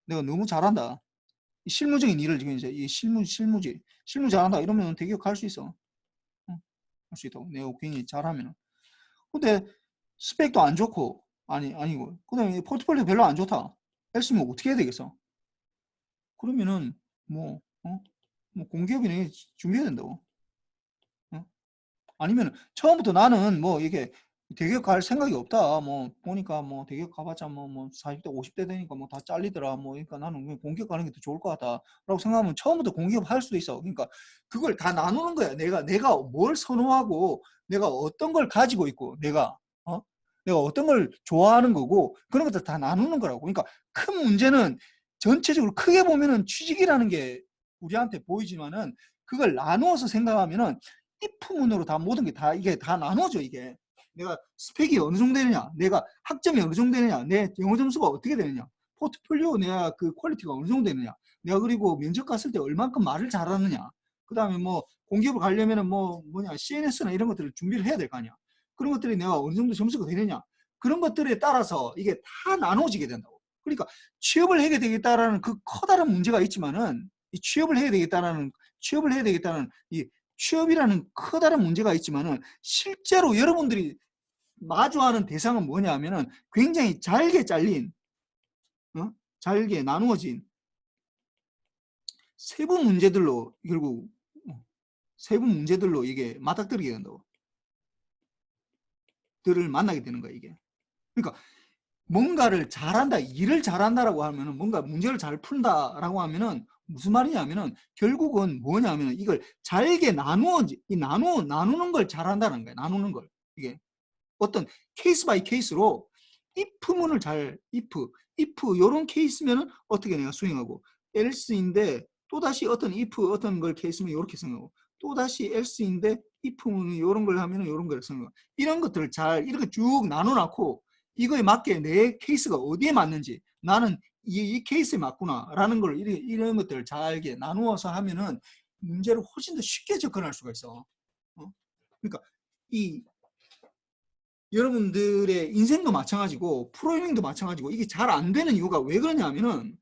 내가 너무 잘한다. 이 실무적인 일을 지금 이제 이 실무 잘한다 이러면 대기업 갈 수 있어. 할 수 있다고. 내가 굉장히 잘하면. 근데 스펙도 안 좋고 아니고 그다음에 포트폴리오 별로 안 좋다. 했으면 어떻게 해야 되겠어? 그러면은 뭐 공기업이네 준비해야 된다고. 어? 아니면 처음부터 나는 뭐 이게 대기업 갈 생각이 없다. 뭐 보니까 뭐 대기업 가봤자 뭐 40대 50대 되니까 뭐 다 잘리더라. 뭐 그러니까 나는 그냥 공기업 가는 게 더 좋을 것 같다라고 생각하면 처음부터 공기업 할 수도 있어. 그러니까 그걸 다 나누는 거야. 내가 뭘 선호하고 내가 어떤 걸 가지고 있고 내가 어떤 걸 좋아하는 거고 그런 것들 다 나누는 거라고. 그러니까 큰 문제는 전체적으로 크게 보면은 취직이라는 게 우리한테 보이지만은 그걸 나누어서 생각하면은 if문으로 다 모든 게 다 이게 다 나눠져. 이게 내가 스펙이 어느 정도 되느냐, 내가 학점이 어느 정도 되느냐, 내 영어 점수가 어떻게 되느냐, 포트폴리오 내가 그 퀄리티가 어느 정도 되느냐, 내가 그리고 면접 갔을 때 얼만큼 말을 잘하느냐, 그 다음에 뭐 공기업을 가려면은 뭐냐 CNS나 이런 것들을 준비를 해야 될 거 아니야. 그런 것들이 내가 어느 정도 점수가 되느냐, 그런 것들에 따라서 이게 다 나눠지게 된다고. 그러니까 취업을 해야 되겠다라는 그 커다란 문제가 있지만은 이 취업을 해야 되겠다는 이 취업이라는 커다란 문제가 있지만은 실제로 여러분들이 마주하는 대상은 뭐냐 하면은 굉장히 잘게 잘린 잘게 나누어진 세부 문제들로 결국 세부 문제들로 이게 맞닥뜨리게 된다고. 들을 만나게 되는 거야 이게. 그러니까 뭔가를 잘한다, 일을 잘한다라고 하면은 뭔가 문제를 잘 푼다라고 하면은 무슨 말이냐면은 결국은 뭐냐면은 이걸 잘게 나누는 걸 잘한다는 거야. 나누는 걸. 이게 어떤 케이스 바이 케이스로 if문을 if 요런 케이스면은 어떻게 내가 수행하고 else인데 또다시 어떤 if 어떤 걸 케이스면 이렇게 생각하고 또다시 else인데 if문은 요런 걸 하면은 요런 걸 생각하고 이런 것들을 잘 이렇게 쭉 나눠놓고 이거에 맞게 내 케이스가 어디에 맞는지 나는 이 케이스에 맞구나 라는 걸 이런 것들을 잘게 나누어서 하면은 문제를 훨씬 더 쉽게 접근할 수가 있어. 그러니까 이 여러분들의 인생도 마찬가지고 프로그래밍도 마찬가지고 이게 잘 안 되는 이유가 왜 그러냐면은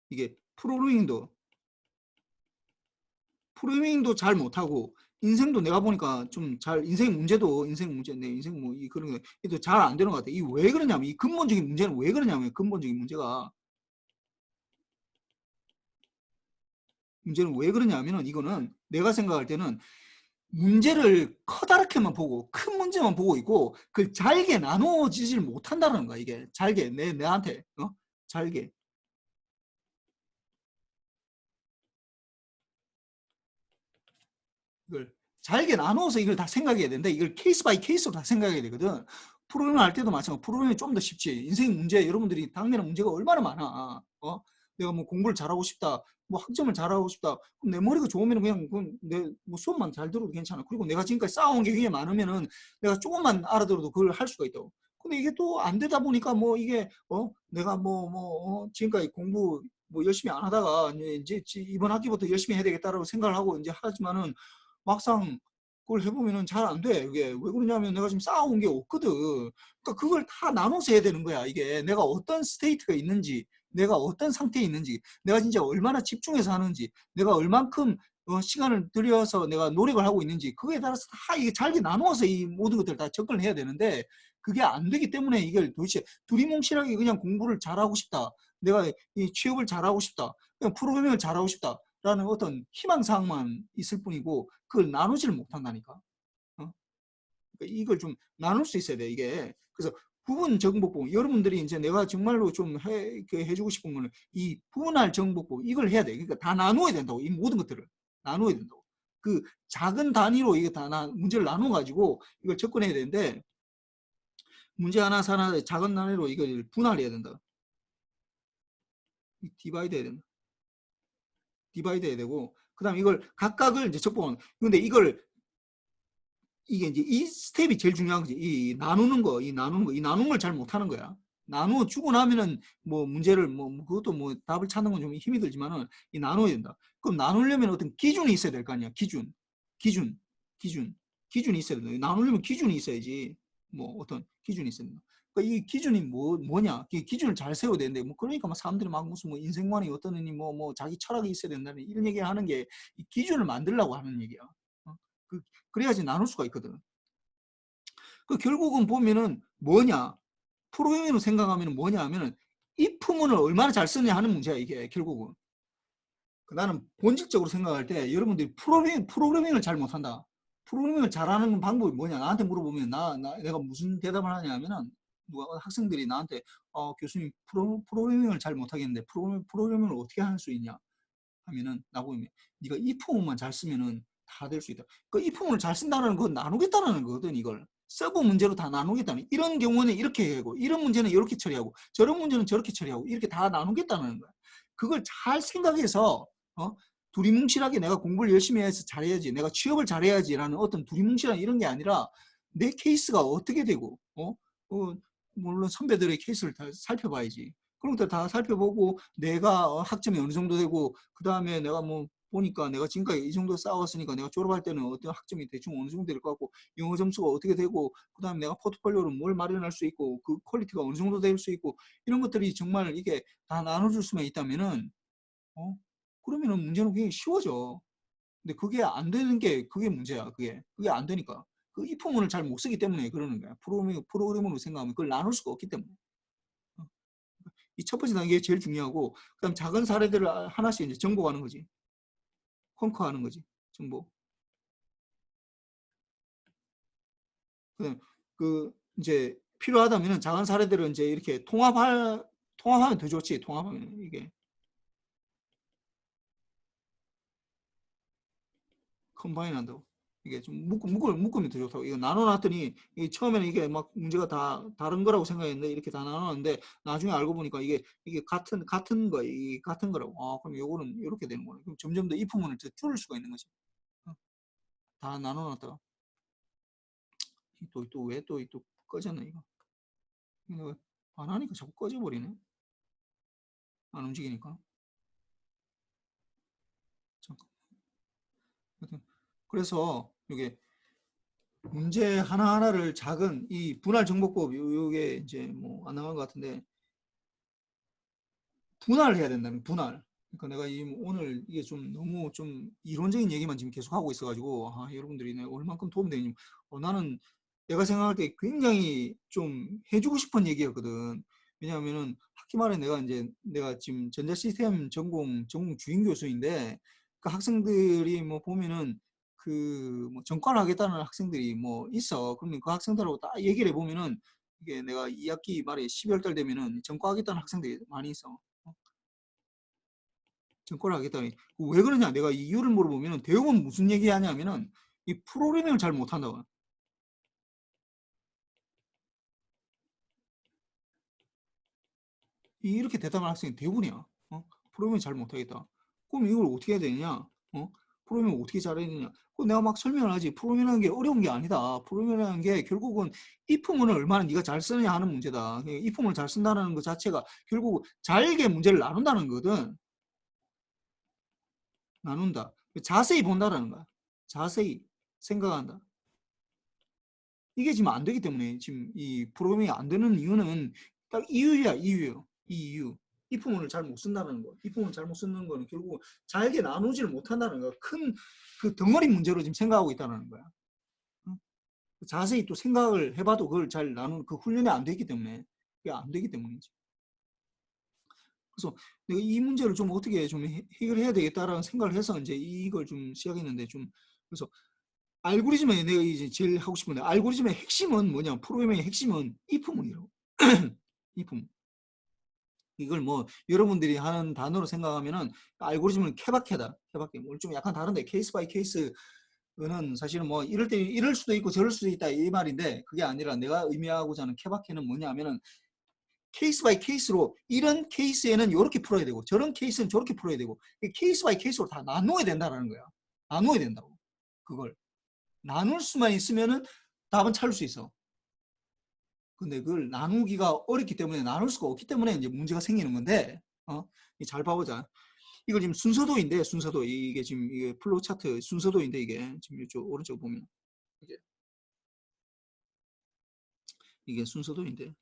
이게 프로그래밍도 잘 못하고 인생도 내가 보니까 좀 잘 인생 문제 내 인생 뭐 이 그런 게 잘 안 되는 것 같아. 이 왜 그러냐면 이 근본적인 문제는 왜 그러냐면 근본적인 문제는 왜 그러냐면은 이거는 내가 생각할 때는 문제를 커다랗게만 보고 큰 문제만 보고 있고 그걸 잘게 나누어지질 못한다는 거야. 이게 잘게 내한테 잘게 이걸 잘게 나누어서 이걸 다 생각해야 되는데 이걸 케이스 바이 케이스로 다 생각해야 되거든. 프로그램을 할 때도 마찬가지고 프로그램이 좀 더 쉽지. 인생 문제 여러분들이 당면한 문제가 얼마나 많아. 내가 뭐 공부를 잘하고 싶다. 뭐 학점을 잘하고 싶다. 그럼 내 머리가 좋으면 그냥 내 뭐 수업만 잘 들어도 괜찮아. 그리고 내가 지금까지 쌓아온 게 굉장히 많으면은 내가 조금만 알아들어도 그걸 할 수가 있다고. 근데 이게 또 안 되다 보니까 뭐 이게 내가 지금까지 공부 뭐 열심히 안 하다가 이제 이번 학기부터 열심히 해야 되겠다라고 생각을 하고 이제 하지만은 막상 그걸 해보면은 잘 안 돼. 이게 왜 그러냐면 내가 지금 쌓아온 게 없거든. 그러니까 그걸 다 나눠서 해야 되는 거야. 이게 내가 어떤 스테이트가 있는지, 내가 어떤 상태에 있는지, 내가 진짜 얼마나 집중해서 하는지, 내가 얼만큼 시간을 들여서 내가 노력을 하고 있는지 그거에 따라서 다 이게 잘게 나누어서 이 모든 것들을 다 접근을 해야 되는데 그게 안 되기 때문에 이걸 도대체 두리뭉실하게 그냥 공부를 잘하고 싶다. 내가 이 취업을 잘하고 싶다. 그냥 프로그래밍을 잘하고 싶다. 라는 어떤 희망사항만 있을 뿐이고 그걸 나누지를 못한다니까. 그러니까 이걸 좀 나눌 수 있어야 돼 이게. 그래서 부분 정복법 여러분들이 이제 내가 정말로 좀 해주고 싶은 거는 이 분할 정복법 이걸 해야 돼. 그러니까 다 나누어야 된다고. 이 모든 것들을 나누어야 된다고. 그 작은 단위로 이게 다 문제를 나눠 가지고 이걸 접근해야 되는데 문제 하나 작은 단위로 이걸 분할해야 된다. 디바이드 해야 된다. 디바이드 해야 되고 그다음 이걸 각각을 이제 접근. 근데 이게 이제 이 스텝이 제일 중요한 거지. 이 나누는 걸 잘 못하는 거야. 나누어 주고 나면은 뭐 문제를 그것도 뭐 답을 찾는 건 좀 힘이 들지만은 이 나눠야 된다. 그럼 나누려면 어떤 기준이 있어야 될 거 아니야. 기준이 있어야 된다. 나누려면 기준이 있어야지. 뭐 어떤 기준이 있어야 된다. 그러니까 이 기준이 뭐냐? 이 기준을 잘 세워야 되는데, 뭐 그러니까 막 사람들이 막 무슨 뭐 인생관이 어떠느니 뭐 자기 철학이 있어야 된다는 이런 얘기 하는 게 이 기준을 만들려고 하는 얘기야. 그래야지 나눌 수가 있거든. 그 결국은 보면은 뭐냐? 프로그래밍으로 생각하면 뭐냐 하면은 if문을 얼마나 잘 쓰느냐 하는 문제야, 이게 결국은. 나는 본질적으로 생각할 때 여러분들이 프로그래밍을 잘 못한다. 프로그래밍을 잘하는 방법이 뭐냐? 나한테 물어보면 내가 무슨 대답을 하냐 하면은 학생들이 나한테 교수님 프로그래밍을 잘 못하겠는데 프로그래밍을 어떻게 할 수 있냐 하면은 나보면 네가 if문만 잘 쓰면은 다 될 수 있다. 그 if문을 잘 쓴다는 건 나누겠다는 거거든. 이걸 서브 문제로 다 나누겠다는, 이런 경우는 이렇게 하고 이런 문제는 이렇게 처리하고 저런 문제는 저렇게 처리하고 이렇게 다 나누겠다는 거야. 그걸 잘 생각해서 두리뭉실하게 내가 공부를 열심히 해서 잘해야지, 내가 취업을 잘해야지라는 어떤 두리뭉실한 이런 게 아니라 내 케이스가 어떻게 되고 물론 선배들의 케이스를 다 살펴봐야지. 그런 것들 다 살펴보고 내가 학점이 어느 정도 되고 그 다음에 내가 뭐 보니까 내가 지금까지 이 정도 쌓아왔으니까 내가 졸업할 때는 어떤 학점이 대충 어느 정도 될 것 같고 영어 점수가 어떻게 되고 그 다음에 내가 포트폴리오로 뭘 마련할 수 있고 그 퀄리티가 어느 정도 될 수 있고 이런 것들이 정말 이게 다 나눠줄 수만 있다면은 그러면은 문제는 굉장히 쉬워져. 근데 그게 안 되는 게 그게 문제야. 그게 안 되니까 그 if문을 잘 못 쓰기 때문에 그러는 거야. 프로그래머로 생각하면 그걸 나눌 수가 없기 때문에. 이 첫 번째 단계 제일 중요하고, 그다음 작은 사례들을 하나씩 이제 정복하는 거지. 컨커하는 거지. 정복. 그다음 그 이제 필요하다면은 작은 사례들을 이제 이렇게 통합하면 더 좋지. 통합하면 이게 컴바인 한다고. 이게 좀 묶으면 더 좋다고. 이거 나눠놨더니 이게 처음에는 이게 막 문제가 다 다른 거라고 생각했는데 이렇게 다 나눠놨는데 나중에 알고 보니까 이게 같은 거, 이 같은 거라고. 그럼 요거는 이렇게 되는 거네. 그럼 점점 더 if문을 더 줄일 수가 있는 거지. 다 나눠놨다가 또 왜 또 꺼졌나 이거. 이거 안 하니까 자꾸 꺼져버리네. 안 움직이니까. 잠깐. 그래서 이게 문제 하나하나를 작은 이 분할 정복법 요게 이제 뭐 안 나간 것 같은데 분할을 해야 된다는 분할. 그러니까 내가 오늘 이게 좀 너무 좀 이론적인 얘기만 지금 계속 하고 있어가지고 여러분들이 내가 얼만큼 도움되니 나는 내가 생각할 때 굉장히 좀 해주고 싶은 얘기였거든. 왜냐하면은 학기 말에 내가 지금 전자 시스템 전공 주임 교수인데 그 학생들이 뭐 보면은 그뭐 전과를 하겠다는 학생들이 뭐 있어. 그러면 그 학생들하고 딱 얘기를 해보면은 이게 내가 2학기 말에 12월 달 되면은 전과하겠다는 학생들이 많이 있어. 전과를 하겠다니. 왜 그러냐? 내가 이유를 물어보면 대부분 무슨 얘기 하냐면은 이 프로그래밍을 잘 못한다고. 이렇게 대답하는 학생이 대부분이야. 프로그래밍 잘 못하겠다. 그럼 이걸 어떻게 해야 되느냐? 프로그래밍 어떻게 잘해야 되냐? 내가 막 설명을 하지. 프로그래밍이라는 게 어려운 게 아니다. 프로그래밍이라는 게 결국은 if문을 얼마나 네가 잘 쓰느냐 하는 문제다. if문을 잘 쓴다는 것 자체가 결국 잘게 문제를 나눈다는 거거든. 나눈다. 자세히 본다라는 거야. 자세히 생각한다. 이게 지금 안 되기 때문에 지금 이 프로그래밍이 안 되는 이유는 딱 이유예요. 이 이유. if문을 잘 못 쓴다는 거. if문을 잘못 쓰는 거는 결국 잘게 나누지를 못한다는 거야. 큰 그 덩어리 문제로 지금 생각하고 있다는 거야. 자세히 또 생각을 해봐도 그걸 잘 나누는 그 훈련이 안 되기 때문에 그게 안 되기 때문이지. 그래서 내가 이 문제를 좀 어떻게 좀 해결해야 되겠다라는 생각을 해서 이제 이걸 좀 시작했는데 좀 그래서 알고리즘에 내가 이제 제일 하고 싶은데 알고리즘의 핵심은 뭐냐? 프로그래밍의 핵심은 if문이라고. if문. 이걸 뭐 여러분들이 하는 단어로 생각하면은 알고리즘은 케바케다. 케바케. 오늘 좀 약간 다른데 케이스 바이 케이스는 사실은 뭐 이럴 때 이럴 수도 있고 저럴 수도 있다 이 말인데 그게 아니라 내가 의미하고자 하는 케바케는 뭐냐면은 케이스 바이 케이스로 이런 케이스에는 이렇게 풀어야 되고 저런 케이스는 저렇게 풀어야 되고 케이스 바이 케이스로 다 나눠야 된다는 거야. 나눠야 된다고. 그걸 나눌 수만 있으면은 답은 찾을 수 있어. 근데 그걸 나누기가 어렵기 때문에 나눌 수가 없기 때문에 이제 문제가 생기는 건데 잘 봐보자. 이걸 지금 순서도인데 순서도 이게 지금 이게 플로우 차트 순서도인데 이게 지금 이쪽 오른쪽 보면 이게 순서도인데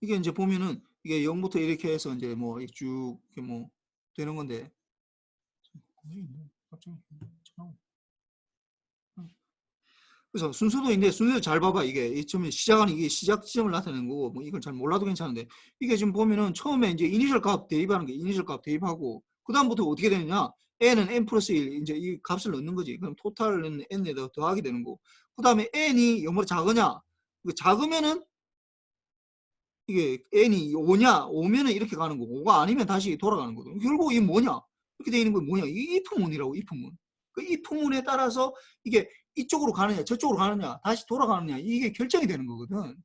이게 이제 보면은 이게 0부터 이렇게 해서 이제 뭐 쭉 이렇게 뭐 되는 건데 갑자기 그래서 순서도인데 순서 잘 봐봐. 이게 이 처음에 시작하는 이게 시작 지점을 나타내는 거고 뭐 이걸 잘 몰라도 괜찮은데 이게 지금 보면은 처음에 이제 이니셜 값 대입하는 게 이니셜 값 대입하고 그 다음부터 어떻게 되느냐 n은 n 플러스 1 이제 이 값을 넣는 거지. 그럼 토탈은 n에다가 더하게 되는 거고 그 다음에 n이 0보다 작으냐 작으면은 이게 n이 5냐 5면은 이렇게 가는 거고 5가 아니면 다시 돌아가는 거거든. 결국 이게 뭐냐 이렇게 되어 있는 건 뭐냐 이 if문이라고 if문. 그 if문에 따라서 이게 이쪽으로 가느냐 저쪽으로 가느냐 다시 돌아가느냐 이게 결정이 되는 거거든.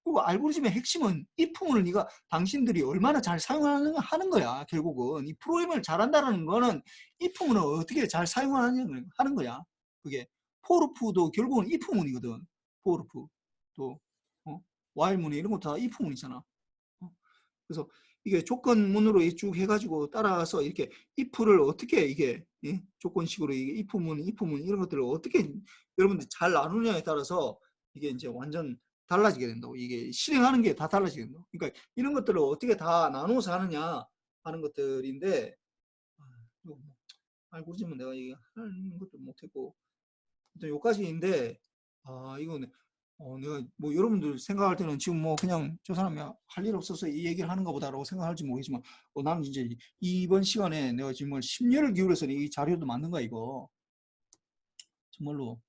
그리고 알고리즘의 핵심은 if문을 네가 당신들이 얼마나 잘 사용하느냐 하는 거야. 결국은 이 프로그램을 잘한다는 거는 if문을 어떻게 잘 사용하느냐 하는 거야. 그게 for로도 결국은 if문이거든. for 또 while문이 이런 것도 다 if문이잖아. 그래서 이게 조건문으로 쭉 해가지고 따라서 이렇게 if를 어떻게 이게 조건식으로 이게 if문 이런 것들을 어떻게 여러분들 잘 나누느냐에 따라서 이게 이제 완전 달라지게 된다고. 이게 실행하는 게 다 달라지게 된다고. 그러니까 이런 것들을 어떻게 다 나누어서 하느냐 하는 것들인데 알고리즘은 내가 하는 것도 못했고 일단 여기까지인데 이거는 내가 뭐 여러분들 생각할 때는 지금 뭐 그냥 저 사람이 할 일 없어서 이 얘기를 하는가 보다라고 생각할지 모르겠지만 나는 이제 이번 시간에 내가 정말 심려를 기울여서 이 자료도 만든 거야 이거 정말로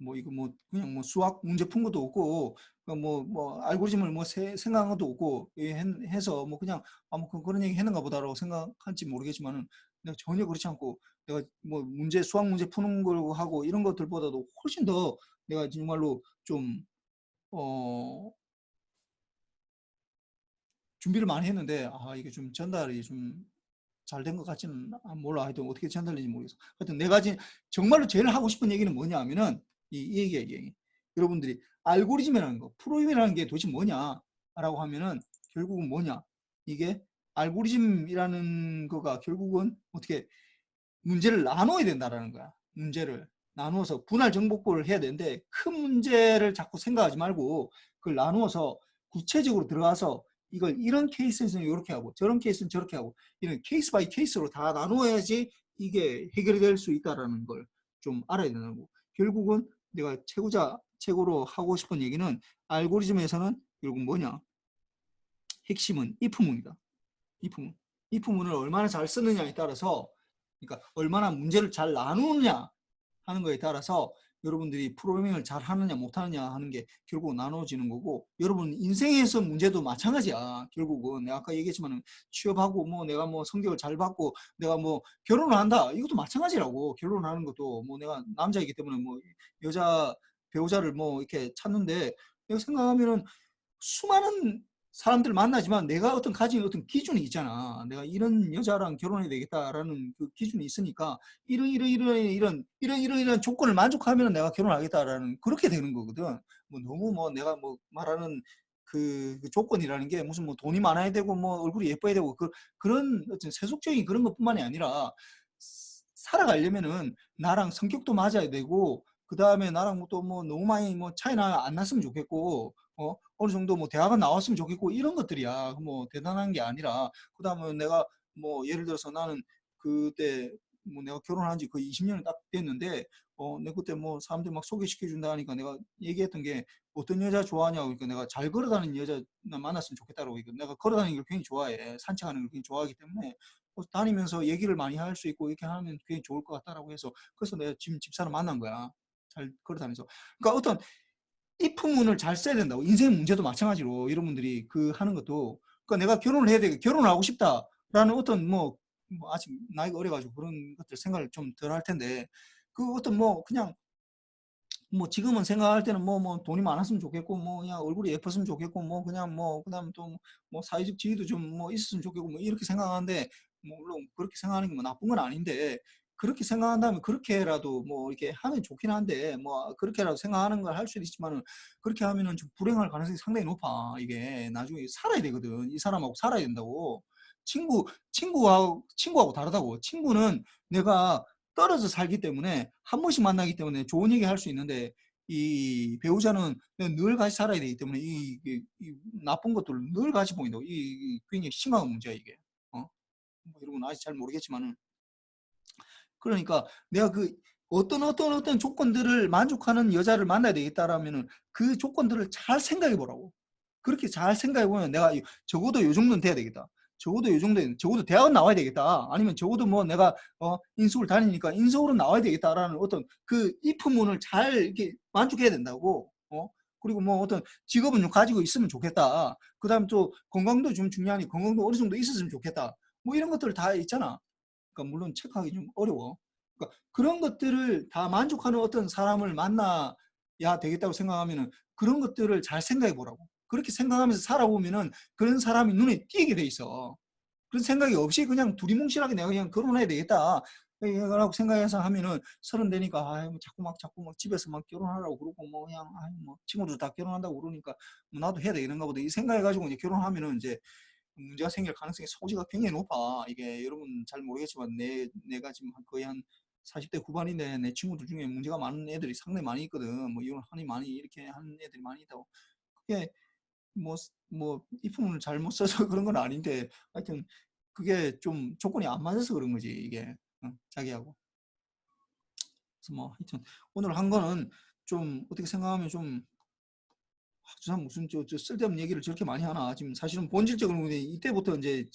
뭐 이거 뭐 그냥 뭐 수학 문제 푼 것도 없고 뭐 알고리즘을 뭐 생각한 것도 없고 해서 뭐 그냥 뭐 그런 얘기 했는가 보다라고 생각할지 모르겠지만은 내가 전혀 그렇지 않고 내가 뭐 수학 문제 푸는 걸 하고 이런 것들보다도 훨씬 더 내가 정말로 좀 준비를 많이 했는데 이게 좀 전달이 좀 잘 된 것 같지는 몰라. 하여튼 어떻게 전달되는지 모르겠어. 하여튼 내가 정말로 제일 하고 싶은 얘기는 뭐냐 하면은 이 얘기야. 여러분들이 알고리즘이라는 거, 프로그램이라는 게 도대체 뭐냐라고 하면은 결국은 뭐냐? 이게 알고리즘이라는 거가 결국은 어떻게 문제를 나눠야 된다라는 거야. 문제를 나누어서 분할 정복구를 해야 되는데 큰 문제를 자꾸 생각하지 말고 그걸 나누어서 구체적으로 들어가서 이걸 이런 케이스에서는 이렇게 하고 저런 케이스는 저렇게 하고 이런 케이스 바이 케이스로 다 나누어야지 이게 해결이 될 수 있다는 걸 좀 알아야 된다고. 결국은 내가 최고로 하고 싶은 얘기는 알고리즘에서는 결국 뭐냐? 핵심은 if문이다. if문. if문을 얼마나 잘 쓰느냐에 따라서 그러니까 얼마나 문제를 잘 나누느냐 하는 거에 따라서 여러분들이 프로그래밍을 잘 하느냐 못하느냐 하는 게 결국 나눠지는 거고 여러분 인생에서 문제도 마찬가지야. 결국은 내가 아까 얘기했지만 취업하고 뭐 내가 뭐 성적을 잘 받고 내가 뭐 결혼을 한다 이것도 마찬가지라고. 결혼하는 것도 뭐 내가 남자이기 때문에 뭐 여자 배우자를 뭐 이렇게 찾는데 내가 생각하면은 수많은 사람들 만나지만 내가 가진 어떤 기준이 있잖아. 내가 이런 여자랑 결혼해야 되겠다라는 그 기준이 있으니까 이런 조건을 만족하면 내가 결혼하겠다라는 그렇게 되는 거거든. 뭐 너무 뭐 내가 뭐 말하는 그 조건이라는 게 무슨 뭐 돈이 많아야 되고 뭐 얼굴이 예뻐야 되고 그런 어떤 세속적인 그런 것뿐만이 아니라 살아가려면은 나랑 성격도 맞아야 되고 그 다음에 나랑 또 뭐 너무 많이 뭐 차이나 안 났으면 좋겠고 어느 정도 뭐 대학은 나왔으면 좋겠고 이런 것들이야. 뭐 대단한 게 아니라 그다음에 내가 뭐 예를 들어서 나는 그때 뭐 내가 결혼한 지 거의 20년이 딱 됐는데 내가 그때 뭐 사람들 막 소개시켜 준다 하니까 내가 얘기했던 게 어떤 여자 좋아하냐고 그러니까 내가 잘 걸어다니는 여자 만났으면 좋겠다고 그러니까 내가 걸어다니는 걸 굉장히 좋아해. 산책하는 걸 굉장히 좋아하기 때문에 다니면서 얘기를 많이 할 수 있고 이렇게 하면 굉장히 좋을 것 같다라고 해서 그래서 내가 지금 집사람 만난 거야. 잘 걸어다니면서. 그러니까 어떤 if문을 잘 써야 된다고. 인생 문제도 마찬가지로 여러분들이 하는 것도 그러니까 내가 결혼을 해야 되고 결혼을 하고 싶다라는 어떤 뭐 아직 나이가 어려가지고 그런 것들 생각을 좀 덜 할 텐데 그 어떤 뭐 그냥 뭐 지금은 생각할 때는 뭐 돈이 많았으면 좋겠고 뭐 그냥 얼굴이 예뻤으면 좋겠고 뭐 그냥 뭐 그다음 또 뭐 사회적 지위도 좀 뭐 있었으면 좋겠고 뭐 이렇게 생각하는데 뭐 물론 그렇게 생각하는 게 뭐 나쁜 건 아닌데 그렇게 생각한다면 그렇게라도 뭐 이렇게 하면 좋긴 한데 뭐 그렇게라도 생각하는 걸 할 수도 있지만은 그렇게 하면은 좀 불행할 가능성이 상당히 높아. 이게 나중에 살아야 되거든. 이 사람하고 살아야 된다고. 친구하고 다르다고. 친구는 내가 떨어져 살기 때문에 한 번씩 만나기 때문에 좋은 얘기 할 수 있는데 이 배우자는 늘 같이 살아야 되기 때문에 이 나쁜 것들을 늘 같이 보인다고. 이 굉장히 심한 문제야 이게. 뭐 여러분 아직 잘 모르겠지만은 그러니까 내가 그 어떤 조건들을 만족하는 여자를 만나야 되겠다라면은 그 조건들을 잘 생각해 보라고. 그렇게 잘 생각해 보면 내가 적어도 요 정도는 돼야 되겠다. 적어도 요 정도는 적어도 대학은 나와야 되겠다. 아니면 적어도 뭐 내가 인수를 다니니까 인서울은 나와야 되겠다라는 어떤 그 if문을 잘 이렇게 만족해야 된다고. 그리고 뭐 어떤 직업은 좀 가지고 있으면 좋겠다. 그다음 또 건강도 좀 중요하니 건강도 어느 정도 있었으면 좋겠다. 뭐 이런 것들 다 있잖아. 그러니까 물론 체크하기 좀 어려워. 그러니까 그런 것들을 다 만족하는 어떤 사람을 만나야 되겠다고 생각하면은 그런 것들을 잘 생각해 보라고. 그렇게 생각하면서 살아보면은 그런 사람이 눈에 띄게 돼 있어. 그런 생각이 없이 그냥 두리뭉실하게 내가 그냥 결혼해야 되겠다. 라고 생각해서 하면은 30 되니까 뭐 자꾸 막 집에서 막 결혼하라고 그러고 뭐 그냥 뭐 친구들 다 결혼한다고 그러니까 뭐 나도 해야 되는가 보다 이 생각해가지고 이제 결혼하면은 이제 문제가 생길 가능성이 소지가 굉장히 높아. 이게 여러분 잘 모르겠지만 내가 지금 거의 한 40대 후반인데 내 친구들 중에 문제가 많은 애들이 상당히 많이 있거든. 뭐 이혼하니 많이 이렇게 하는 애들이 많이 있다고. 그게 뭐 이품을 잘못 써서 그런 건 아닌데 하여튼 그게 좀 조건이 안 맞아서 그런 거지 이게 자기하고. 그래서 뭐 하여튼 오늘 한 거는 좀 어떻게 생각하면 좀 참 무슨 저 쓸데없는 얘기를 저렇게 많이 하나. 지금 사실은 본질적으로 이때부터 이제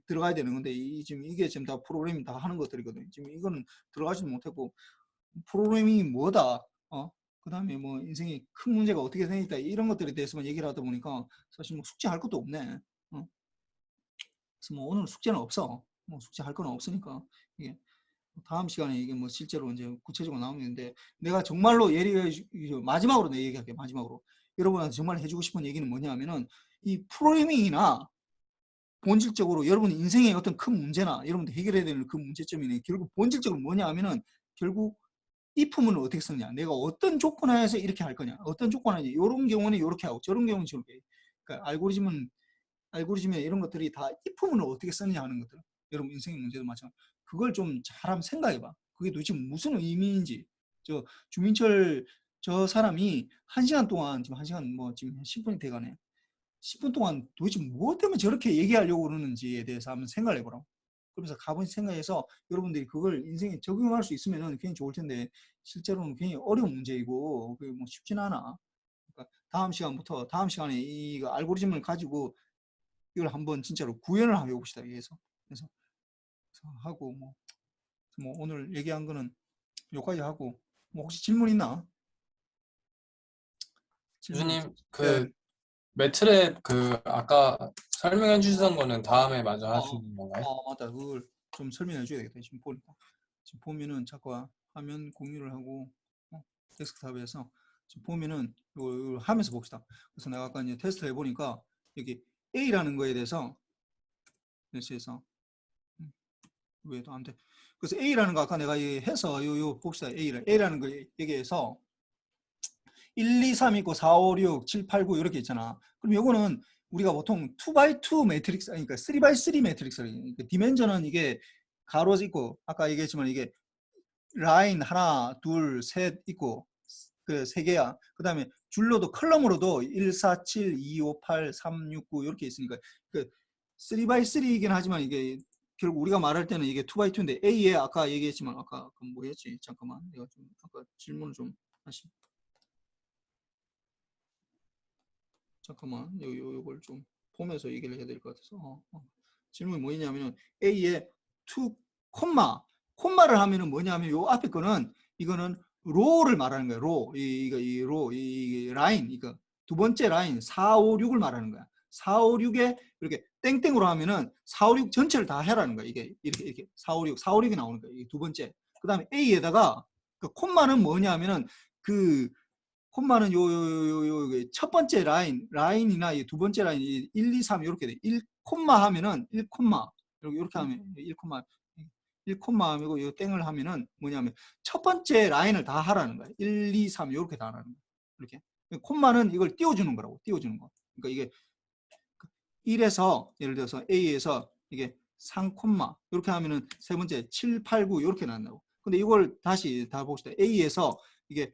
들어가야 되는 건데 지금 이게 지금 다 프로그램이 다 하는 것들이거든요. 지금 이거는 들어가지도 못했고 프로그래밍이 뭐다. 그다음에 뭐 인생에 큰 문제가 어떻게 생겼다 이런 것들에 대해서만 얘기를 하다 보니까 사실 뭐 숙제할 것도 없네. 그래서 뭐 오늘 숙제는 없어. 뭐 숙제할 건 없으니까 이게 다음 시간에 이게 뭐 실제로 이제 구체적으로 나오는데 내가 정말로 마지막으로 내 얘기할게. 마지막으로 여러분한테 정말 해주고 싶은 얘기는 뭐냐면은 이 프로그래밍이나 본질적으로 여러분 인생의 어떤 큰 문제나 여러분들 해결해야 되는 그 문제점이 결국 본질적으로 뭐냐 하면은 결국 if문을 어떻게 쓰느냐, 내가 어떤 조건 하에서 이렇게 할 거냐, 어떤 조건 하에 이런 경우는 이렇게 하고 저런 경우는 저렇게. 그러니까 알고리즘에 이런 것들이 다 if문을 어떻게 쓰느냐 하는 것들. 여러분 인생의 문제도 마찬가지. 그걸 좀 잘하면 생각해봐. 그게 도대체 무슨 의미인지. 저 주민철 저 사람이 1시간 동안 지금 1시간 뭐 지금 10분이 돼가네. 10분 동안 도대체 무엇 때문에 저렇게 얘기하려고 그러는지에 대해서 한번 생각을 해보라고. 그러면서 가만히 생각해서 여러분들이 그걸 인생에 적용할 수 있으면 굉장히 좋을 텐데 실제로는 굉장히 어려운 문제이고 그게 뭐 쉽진 않아. 그러니까 다음 시간에 이 알고리즘을 가지고 이걸 한번 진짜로 구현을 하게 해봅시다. 그래서 하고 뭐 오늘 얘기한 거는 여기까지 하고 뭐 혹시 질문 있나? 질문 교수님, 네. 그 매트랩 그 아까 설명해 주시던 거는 다음에 마저 하시는 건가요? 맞다. 그걸 좀 설명해 줘야 되겠다. 지금 보니까. 지금 보면은 자꾸 화면 공유를 하고 데스크탑에서 지금 보면은 이걸 하면서 봅시다. 그래서 내가 아까 이제 테스트 해보니까 여기 A라는 거에 대해서 왜도 안 돼. 그래서 A라는 거 아까 내가 해서 요 봅시다. A라는 거 얘기해서 1, 2, 3 있고 4, 5, 6, 7, 8, 9 이렇게 있잖아. 그럼 요거는 우리가 보통 2x2 매트릭스, 그러니까 3x3 매트릭스. 그러니까 디멘전은 이게 가로 있고 아까 얘기했지만 이게 라인 하나, 둘, 셋 있고 그 세 개야. 그 다음에 줄로도 컬럼으로도 1, 4, 7, 2, 5, 8, 3, 6, 9 이렇게 있으니까 그 3x3이긴 하지만 이게 결국 우리가 말할 때는 이게 2x2인데 A에 아까 얘기했지만 아까 그 뭐였지? 잠깐만 내가 좀 아까 질문을 좀 다시 잠깐만 요걸 좀 보면서 얘기를 해야 될 것 같아서 질문이 뭐냐면은 A에 2, 콤마를 하면은 뭐냐면 요 앞에 거는 이거는 로를 말하는 거야. 이 라인 이거 두 번째 라인 4, 5, 6을 말하는 거야. 4, 5, 6에 이렇게 땡땡으로 하면은 4, 5, 6 전체를 다 해라는 거야. 이게 이렇게 4, 5, 6, 4, 5, 6이 나오는 거야. 이게 두 번째. 그 다음에 A에다가 그 콤마는 뭐냐면은 그 콤마는 첫 번째 라인이나 두 번째 라인 1, 2, 3 이렇게 돼. 1 콤마 하면은 1 콤마 이렇게 하면 1 콤마 1 콤마 하고 요 땡을 하면은 뭐냐면 첫 번째 라인을 다 하라는 거야. 1, 2, 3 이렇게 다 하라는 거야. 이렇게. 콤마는 이걸 띄워주는 거라고. 띄워주는 거. 그러니까 이게 1에서 예를 들어서 A에서 이게 3 콤마 이렇게 하면은 세 번째 7, 8, 9 이렇게 나온다고. 근데 이걸 다시 다 봅시다. A에서 이게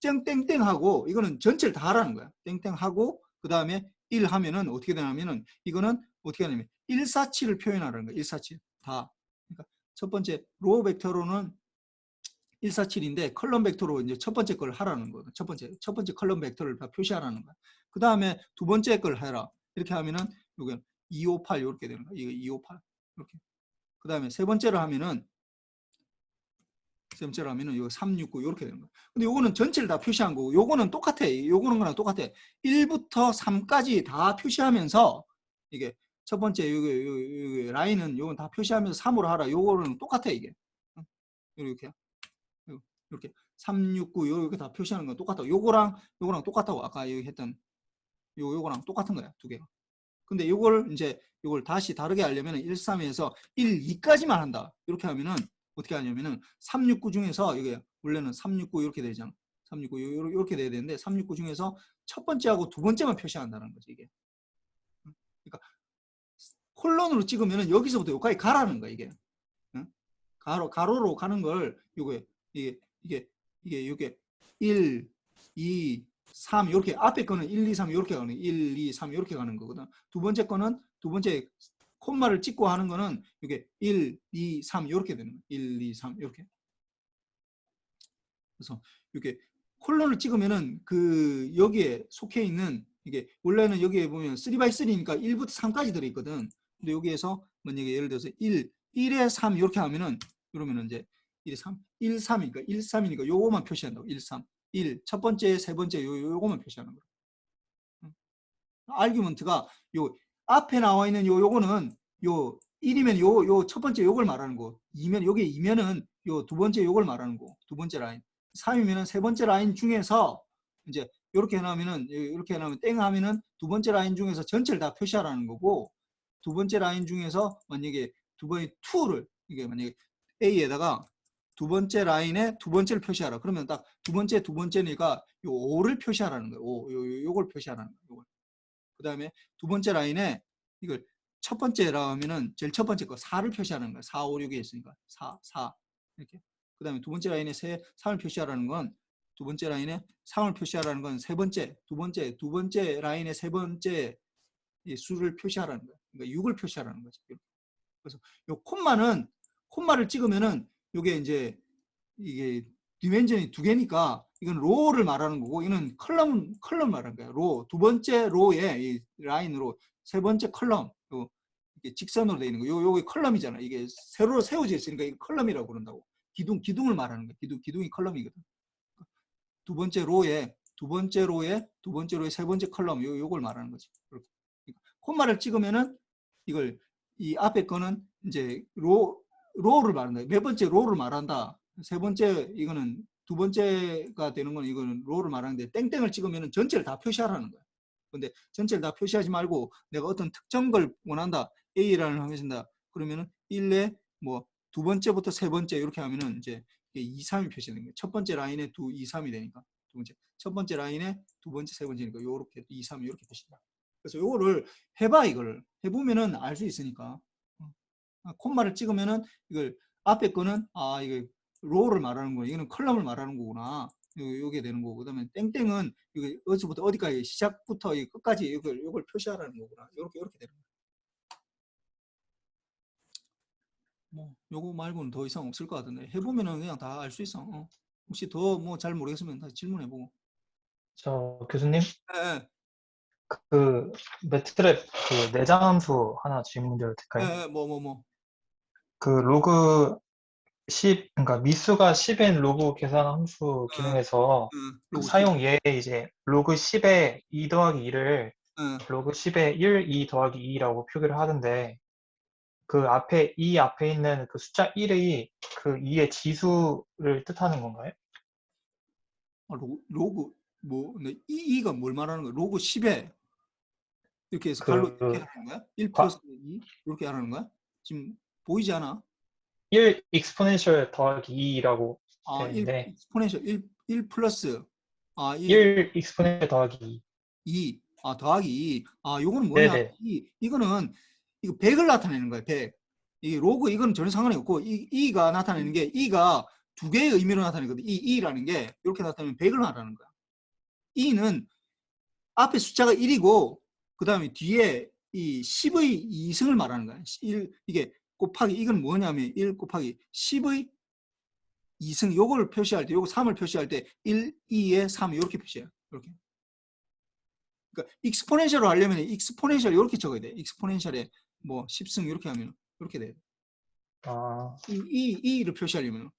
땡땡하고 이거는 전체를 다 하라는 거야. 땡땡하고 그 다음에 1 하면은 어떻게 되냐면은 이거는 어떻게 하냐면 147을 표현하라는 거야. 147 다. 그러니까 첫 번째 로우 벡터로는 147인데 컬럼 벡터로 이제 첫 번째 걸 하라는 거거든. 첫 번째 컬럼 벡터를 다 표시하라는 거야. 그 다음에 두 번째 걸 해라. 이렇게 하면은 이게 258 이렇게 되는 거야. 이거 258 이렇게. 그 다음에 세 번째로 하면은 이거 369 이렇게 되는 거야. 근데 요거는 전체를 다 표시한 거고 요거는 똑같아. 요거는 거랑 똑같아. 1부터 3까지 다 표시하면서 이게 첫 번째 요 라인은 요건 다 표시하면서 3으로 하라. 요거는 똑같아 이게. 이렇게. 이렇게 369 이렇게 다 표시하는 건 똑같다고. 요거랑 똑같다고. 아까 여기 했던 요거랑 똑같은 거야. 두 개가. 근데 요걸 다시 다르게 하려면 132에서 12까지만 한다. 이렇게 하면은 어떻게 하냐면은 369 중에서 이게 원래는 369 이렇게 되잖아. 369 이렇게 돼야 되는데 369 중에서 첫 번째하고 두 번째만 표시한다는 거지 이게. 그러니까 콜론으로 찍으면은 여기서부터 여기까지 가라는 거야 이게. 가로로 가는 걸 이게 1, 2, 3 이렇게 앞에 거는 1, 2, 3 이렇게 가는 1, 2, 3 이렇게 가는 거거든. 두 번째 콤마를 찍고 하는 거는 이게 1, 2, 3 이렇게 되는 거야. 1, 2, 3 이렇게. 그래서 이렇게 콜론을 찍으면은 그 여기에 속해 있는 이게 원래는 여기에 보면 3x3니까 1부터 3까지 들어 있거든. 근데 여기에서 만약에 예를 들어서 1에 3 이렇게 하면은 그러면은 이제 1에 3, 1, 3이니까 1, 3이니까 요거만 표시한다고. 1, 3, 1, 첫 번째, 세 번째 요거만 표시하는 거야. 아규먼트가 요 앞에 나와 있는 요거는 요 1이면 요 첫 번째 요걸 말하는 거. 2면 요게 2면은 요 두 번째 요걸 말하는 거. 두 번째 라인. 3이면은 세 번째 라인 중에서 이제 이렇게 해놓으면은 이렇게 해놓으면 땡 하면은 두 번째 라인 중에서 전체를 다 표시하라는 거고 두 번째 라인 중에서 만약에 두 번의 2를 이게 만약에 A에다가 두 번째 라인에 두 번째를 표시하라. 그러면 딱 두 번째니까 요 5를 표시하라는 거예요. 요걸 표시하라는 거예요. 그 다음에 두 번째 라인에 이걸 첫 번째라 하면은 제일 첫 번째 거 4를 표시하는 거야. 4, 5, 6에 있으니까 4 이렇게. 그 다음에 두 번째 라인에 3을 표시하라는 건 두 번째 라인에 3을 표시하라는 건 두 번째 라인에 세 번째 수를 표시하라는 거야. 그러니까 6을 표시하라는 거지. 그래서 요 콤마를 찍으면은 요게 이제 이게 디멘전이 두 개니까 이건 로우를 말하는 거고 이거는 컬럼 말하는 거야. 두 번째 로에 이 라인으로 세 번째 컬럼 이게 직선으로 되어 있는 거. 요게 컬럼이잖아. 이게 세로로 세워져 있으니까 이거 컬럼이라고 그런다고. 기둥을 말하는 거야. 기둥이 컬럼이거든. 두 번째 로에 두 번째 세 번째 컬럼 요걸 말하는 거지. 그러니까 콤마를 찍으면은 이걸 이 앞에 거는 이제 로우를 말하는 거야. 몇 번째 로우를 말한다. 세 번째 이거는 두 번째가 되는 건 이거는 로우를 말하는데 땡땡을 찍으면 전체를 다 표시하라는 거야. 근데 전체를 다 표시하지 말고 내가 어떤 특정 걸 원한다. A라는 하겠습니다. 그러면은 1에 뭐 두 번째부터 세 번째 이렇게 하면은 이제 2, 3이 표시되는 거예요. 첫 번째 라인에 2, 3이 되니까 두 번째. 첫 번째 라인에 두 번째, 세 번째니까 요렇게 2, 3 이렇게 표시다. 그래서 요거를 해봐. 이걸 해보면은 알 수 있으니까. 콤마를 찍으면은 이걸 앞에 거는 이거 로우를 말하는 거야. 이거는 컬럼을 말하는 거구나. 요게 되는 거고. 그다음에 땡땡은 이거 어디부터 어디까지 시작부터 끝까지 이걸 표시하라는 거구나. 이렇게 되는 거야. 뭐 요거 말고는 더 이상 없을 것 같은데 해보면은 그냥 다 알 수 있어. 혹시 더 뭐 잘 모르겠으면 다시 질문해보고. 저 교수님, 예, 그 매트랩 그 내장 함수 하나 질문드려도 될까요? 뭐. 그 로그 10, 그러니까 미수가 10인 로그 계산 함수 기능에서 그 로그 사용 예에 이제 로그 10에 2 더하기 2를 로그 10에 1, 2 더하기 2라고 표기를 하던데 그 앞에 이 앞에 있는 그 숫자 1이 그 2의 지수를 뜻하는 건가요? 로그 뭐 근데 이가 뭘 말하는 거야? 로그 10에 이렇게 해서 갈로 이렇게 하는 거야? 1 플러스 2 이렇게 하는 거야? 지금 보이지 않아? 1 익스포넨셜 더하기 2라고 1 되는데 익스포넨셜 1 플러스 1 익스포넨셜 더하기 2 더하기 2 요거는 뭐냐? 네네. 이거는 이거 100을 나타내는 거야. 100. 이 로그 이거는 전혀 상관이 없고 이가 나타내는 게 이가 두 개의 의미로 나타내거든. 이 E라는 게 이렇게 나타내면 100을 말하는 거야. E는 앞에 숫자가 1이고 그 다음에 뒤에 이 10의 2승을 말하는 거야. 이게 곱하기 이건 뭐냐면 1 곱하기 10의 2승 요걸 표시할 때 요거 3을 표시할 때 1, 2에 3 이렇게 표시해요. 이렇게. 그러니까 익스포넨셜로 하려면 익스포넨셜 이렇게 적어야 돼. 익스포넨셜에 뭐 10승 이렇게 하면 이렇게 돼. 아, E를 표시하려면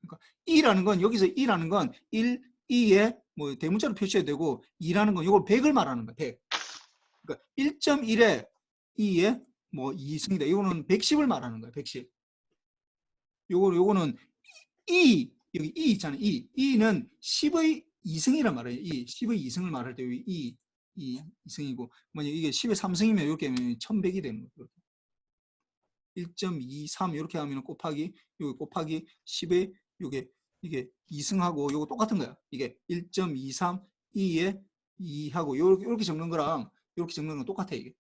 그러니까 E라는 건 여기서 E라는 건 1, 2에 뭐 대문자로 표시해야 되고 2라는 건 이걸 100을 말하는 거야. 100. 그러니까 1.1에 2에 뭐 2승이다. 이거는 110을 말하는 거야. 110. 요거는 E 여기 E 있잖아요. E는 10의 2승이란 말이에요. 10의 2승을 말할 때 여기 2승이고 만약 이게 10의 3승이면 이렇게 하면 1100이 되는 거예요. 1.23 이렇게 하면 곱하기 여기 곱하기 10의 이게 2승하고 요거 똑같은 거야. 이게 1.23 2에 2하고 요렇게 적는 거랑 이렇게 적는 건 똑같아. 이게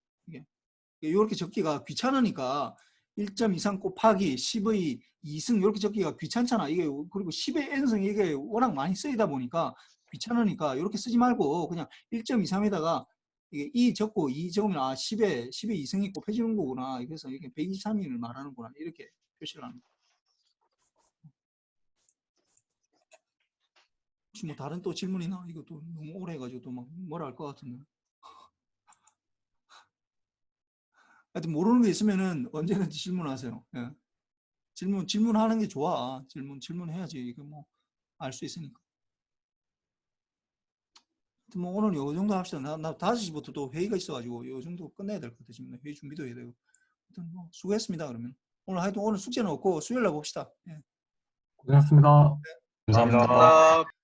이렇게 적기가 귀찮으니까 1.23 곱하기 10의 2승 이렇게 적기가 귀찮잖아. 이게 그리고 10의 n승 이게 워낙 많이 쓰이다 보니까 귀찮으니까 이렇게 쓰지 말고 그냥 1.23에다가 이게 2 적고 2 적으면 아 10에 2승이 곱해지는 거구나. 그래서 이게 123일을 말하는구나. 이렇게 표시를 하는 거야. 혹시 뭐 다른 또 질문이나 이거 또 너무 오래 해가지고 또 막 뭐라 할 것 같은데. 하여튼 모르는 게 있으면은 언제든지 질문하세요. 예. 질문하는 게 좋아. 질문해야지. 이거 뭐 알 수 있으니까. 하여튼 뭐 오늘 요 정도 합시다. 나 5시부터 또 회의가 있어가지고 요 정도 끝내야 될 것 같아. 지금 회의 준비도 해야 되고. 하여튼 뭐 수고했습니다. 그러면 오늘 수제는 없고 수요일 날 봅시다. 예. 고생하셨습니다. 감사합니다. 감사합니다.